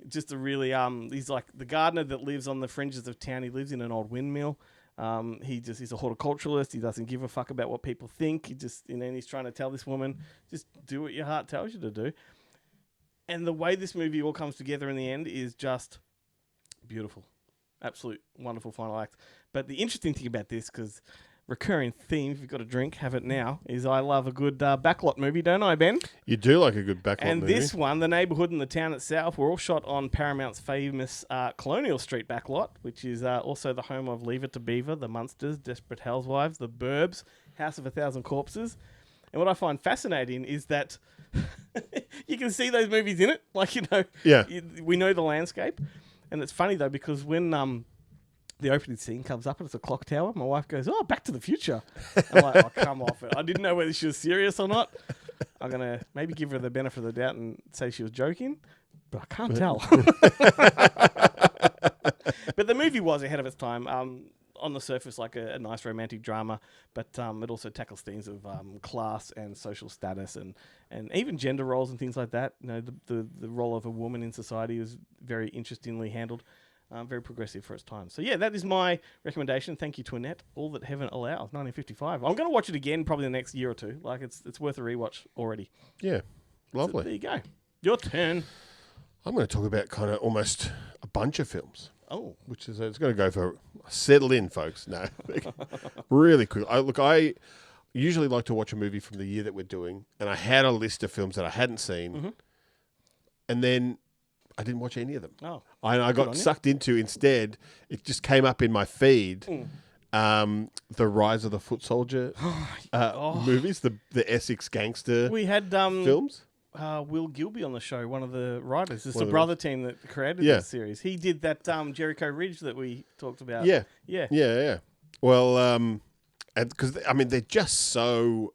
Just a really, he's like the gardener that lives on the fringes of town. He lives in an old windmill. He's a horticulturalist. He doesn't give a fuck about what people think. He just, and he's trying to tell this woman, just do what your heart tells you to do. And the way this movie all comes together in the end is just beautiful. Absolute wonderful final act. But the interesting thing about this, because recurring theme, if you've got a drink, have it now, is I love a good backlot movie, don't I, Ben? You do like a good backlot movie. And this one, the neighbourhood and the town itself, were all shot on Paramount's famous Colonial Street backlot, which is also the home of Leave It to Beaver, The Munsters, Desperate Housewives, The Burbs, House of a Thousand Corpses. And what I find fascinating is that you can see those movies in it. Like, we know the landscape. And it's funny, though, because when the opening scene comes up and it's a clock tower, my wife goes, "Oh, Back to the Future." I'm like, "Oh, come off it." I didn't know whether she was serious or not. I'm going to maybe give her the benefit of the doubt and say she was joking, but I can't tell. But the movie was ahead of its time. On the surface, like a nice romantic drama, but it also tackles themes of class and social status and even gender roles and things like that. The role of a woman in society is very interestingly handled, very progressive for its time. So yeah, that is my recommendation. Thank you to Annette. All That Heaven Allows, 1955. I'm going to watch it again probably the next year or two. Like it's worth a rewatch already. Yeah, lovely. So there you go. Your turn. I'm going to talk about kind of almost a bunch of films. Oh, which is it's going to go for settle in, folks. No, really quick. I usually like to watch a movie from the year that we're doing, and I had a list of films that I hadn't seen, and then I didn't watch any of them. Oh, I got sucked into instead. It just came up in my feed. The Rise of the Foot Soldier movies, the Essex gangster. We had films. Will Gilby on the show, one of the writers. It's the brother team that created this series. He did that Jericho Ridge that we talked about. Yeah. Well, because they're just so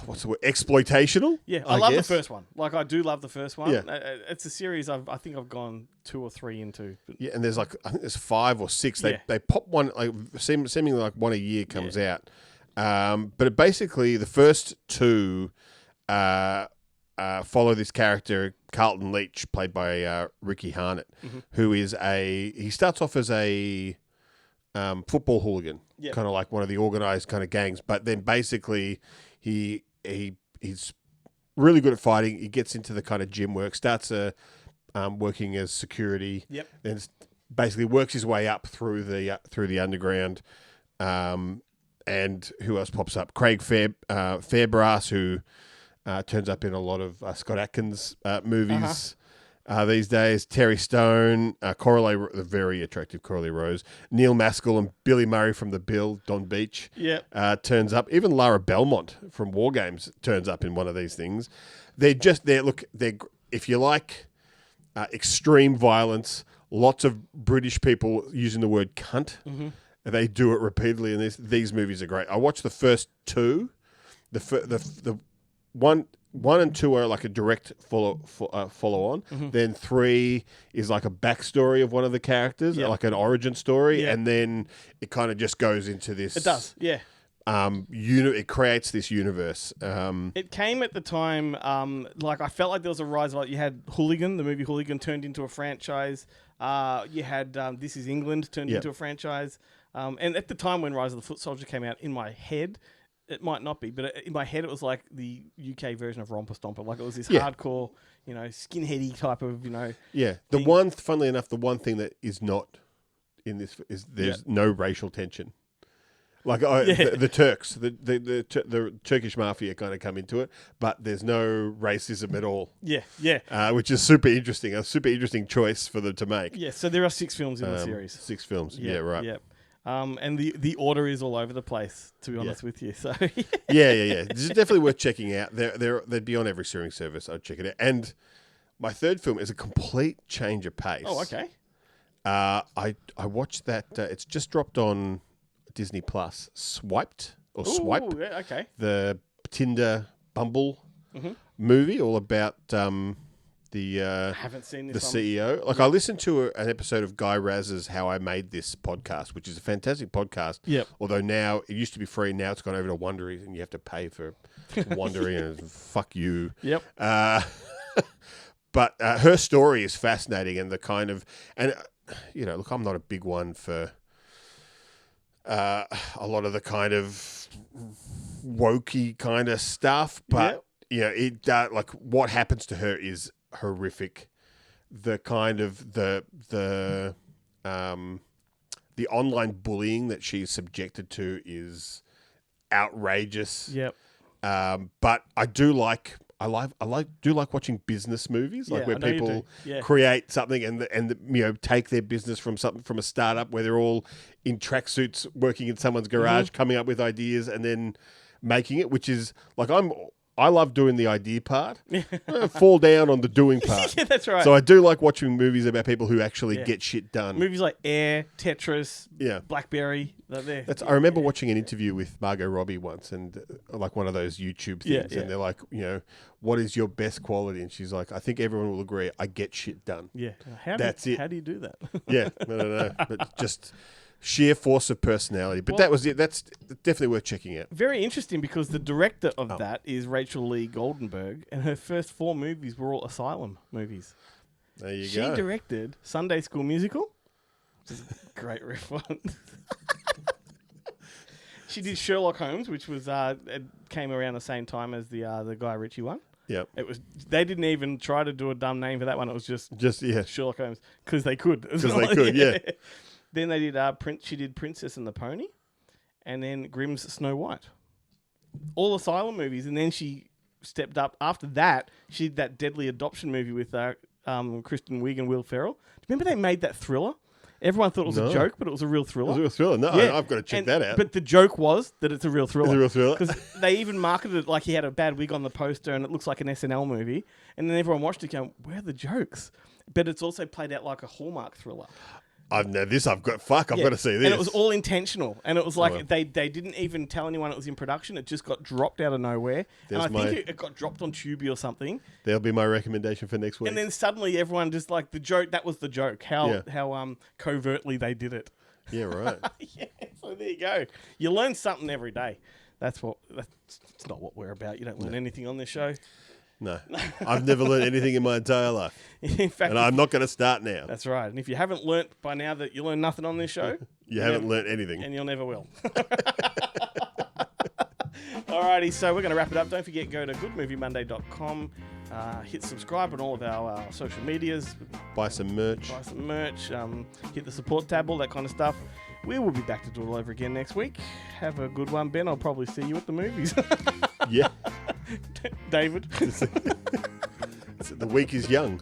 what's the word? Exploitational. Yeah, I love the first one. Like I do love the first one. Yeah. It's a series I think I've gone 2 or 3 into. But yeah, and there's I think there's 5 or 6. They pop one seemingly like one a year comes out. But basically, the first 2 follow this character, Carlton Leach, played by Ricky Harnett, who is he starts off as a football hooligan, kind of like one of the organised kind of gangs, but then basically he's really good at fighting. He gets into the kind of gym work, starts working as security, then basically works his way up through the underground. And who else pops up? Craig Fairbrass, who turns up in a lot of Scott Adkins movies these days. Terry Stone, the very attractive Coralie Rose, Neil Maskell, and Billy Murray from The Bill, Don Beach turns up. Even Lara Belmont from War Games turns up in one of these things. They're if you like extreme violence, lots of British people using the word cunt. They do it repeatedly, and these movies are great. I watched the first 2. The 1 and 2 are like a direct follow on. Then 3 is like a backstory of one of the characters, like an origin story, and then it kind of just goes into this. It does, yeah. It creates this universe. It came at the time, I felt like there was a rise. Like you had Hooligan, the movie Hooligan turned into a franchise. You had This Is England turned into a franchise. And at the time when Rise of the Foot Soldier came out, in my head, it might not be, but in my head it was like the UK version of Romper Stomper. Like it was this hardcore, skinheady type of, Yeah. Funnily enough, the one thing that is not in this is there's no racial tension. Like the Turks, the Turkish mafia kind of come into it, but there's no racism at all. Which is super interesting. A super interesting choice for them to make. Yeah. So there are 6 films in the series. 6 films. Yeah, right. Yeah. And the order is all over the place, to be honest with you. So yeah. This is definitely worth checking out. They'd be on every streaming service. I'd check it out. And my third film is a complete change of pace. Oh, okay. I watched that. It's just dropped on Disney Plus. Swiped or Swipe. Yeah, okay. The Tinder Bumble movie, all about The I haven't seen the this. CEO. Like I listened to an episode of Guy Raz's How I Made This podcast, which is a fantastic podcast. Yep. Although now it used to be free, now it's gone over to Wondery, and you have to pay for Wondery, and fuck you. Yep. But her story is fascinating, and the kind of look, I'm not a big one for a lot of the kind of wokey kind of stuff, but it like what happens to her is horrific. The kind of the online bullying that she's subjected to is outrageous. Yep. But I do like watching business movies, like where I know you people do. Yeah. create something and take their business from a startup where they're all in tracksuits working in someone's garage, coming up with ideas and then making it, which is like I love doing the idea part. I fall down on the doing part. Yeah, that's right. So I do like watching movies about people who actually get shit done. Movies like Air, Tetris, Yeah. Blackberry. I remember watching an interview with Margot Robbie once, and like one of those YouTube things, and they're like, what is your best quality? And she's like, I think everyone will agree, I get shit done. Yeah. That's it. How do you do that? Yeah, no. But just sheer force of personality. But that was it. That's definitely worth checking out. Very interesting because the director of that is Rachel Lee Goldenberg, and her first 4 movies were all asylum movies. There you She go. directed Sunday School Musical, which is a great riff on. She did Sherlock Holmes, which was it came around the same time as the Guy Ritchie one. Yep. It was. They didn't even try to do a dumb name for that one. It was just Sherlock Holmes because they could. Because they could, yeah. Then they did She did Princess and the Pony, and then Grimm's Snow White. All asylum movies, and then she stepped up. After that, she did that Deadly Adoption movie with Kristen Wiig and Will Ferrell. Do you remember they made that thriller? Everyone thought it was a joke, but it was a real thriller. It was a real thriller. No, Yeah. I've got to check that out. But the joke was that it's a real thriller. It's a real thriller. Because they even marketed it like he had a bad wig on the poster and it looks like an SNL movie. And then everyone watched it going, where are the jokes? But it's also played out like a Hallmark thriller. I've got to see this. And it was all intentional. And it was like they didn't even tell anyone it was in production. It just got dropped out of nowhere. There's and I think it got dropped on Tubi or something. There'll be my recommendation for next week. And then suddenly everyone just like the joke, that was the joke. How covertly they did it. Yeah, right. Yeah, so there you go. You learn something every day. That's not what we're about. You don't learn anything on this show. No. I've never learned anything in my entire life. In fact, and I'm not going to start now. That's right. And if you haven't learnt by now that you learn nothing on this show, you haven't learnt anything. And you'll never will. Alrighty, so we're going to wrap it up. Don't forget, go to goodmoviemonday.com. Hit subscribe on all of our social medias. Buy some merch. Hit the support tab, all that kind of stuff. We will be back to do it all over again next week. Have a good one, Ben. I'll probably see you at the movies. Yeah. David. The week is young.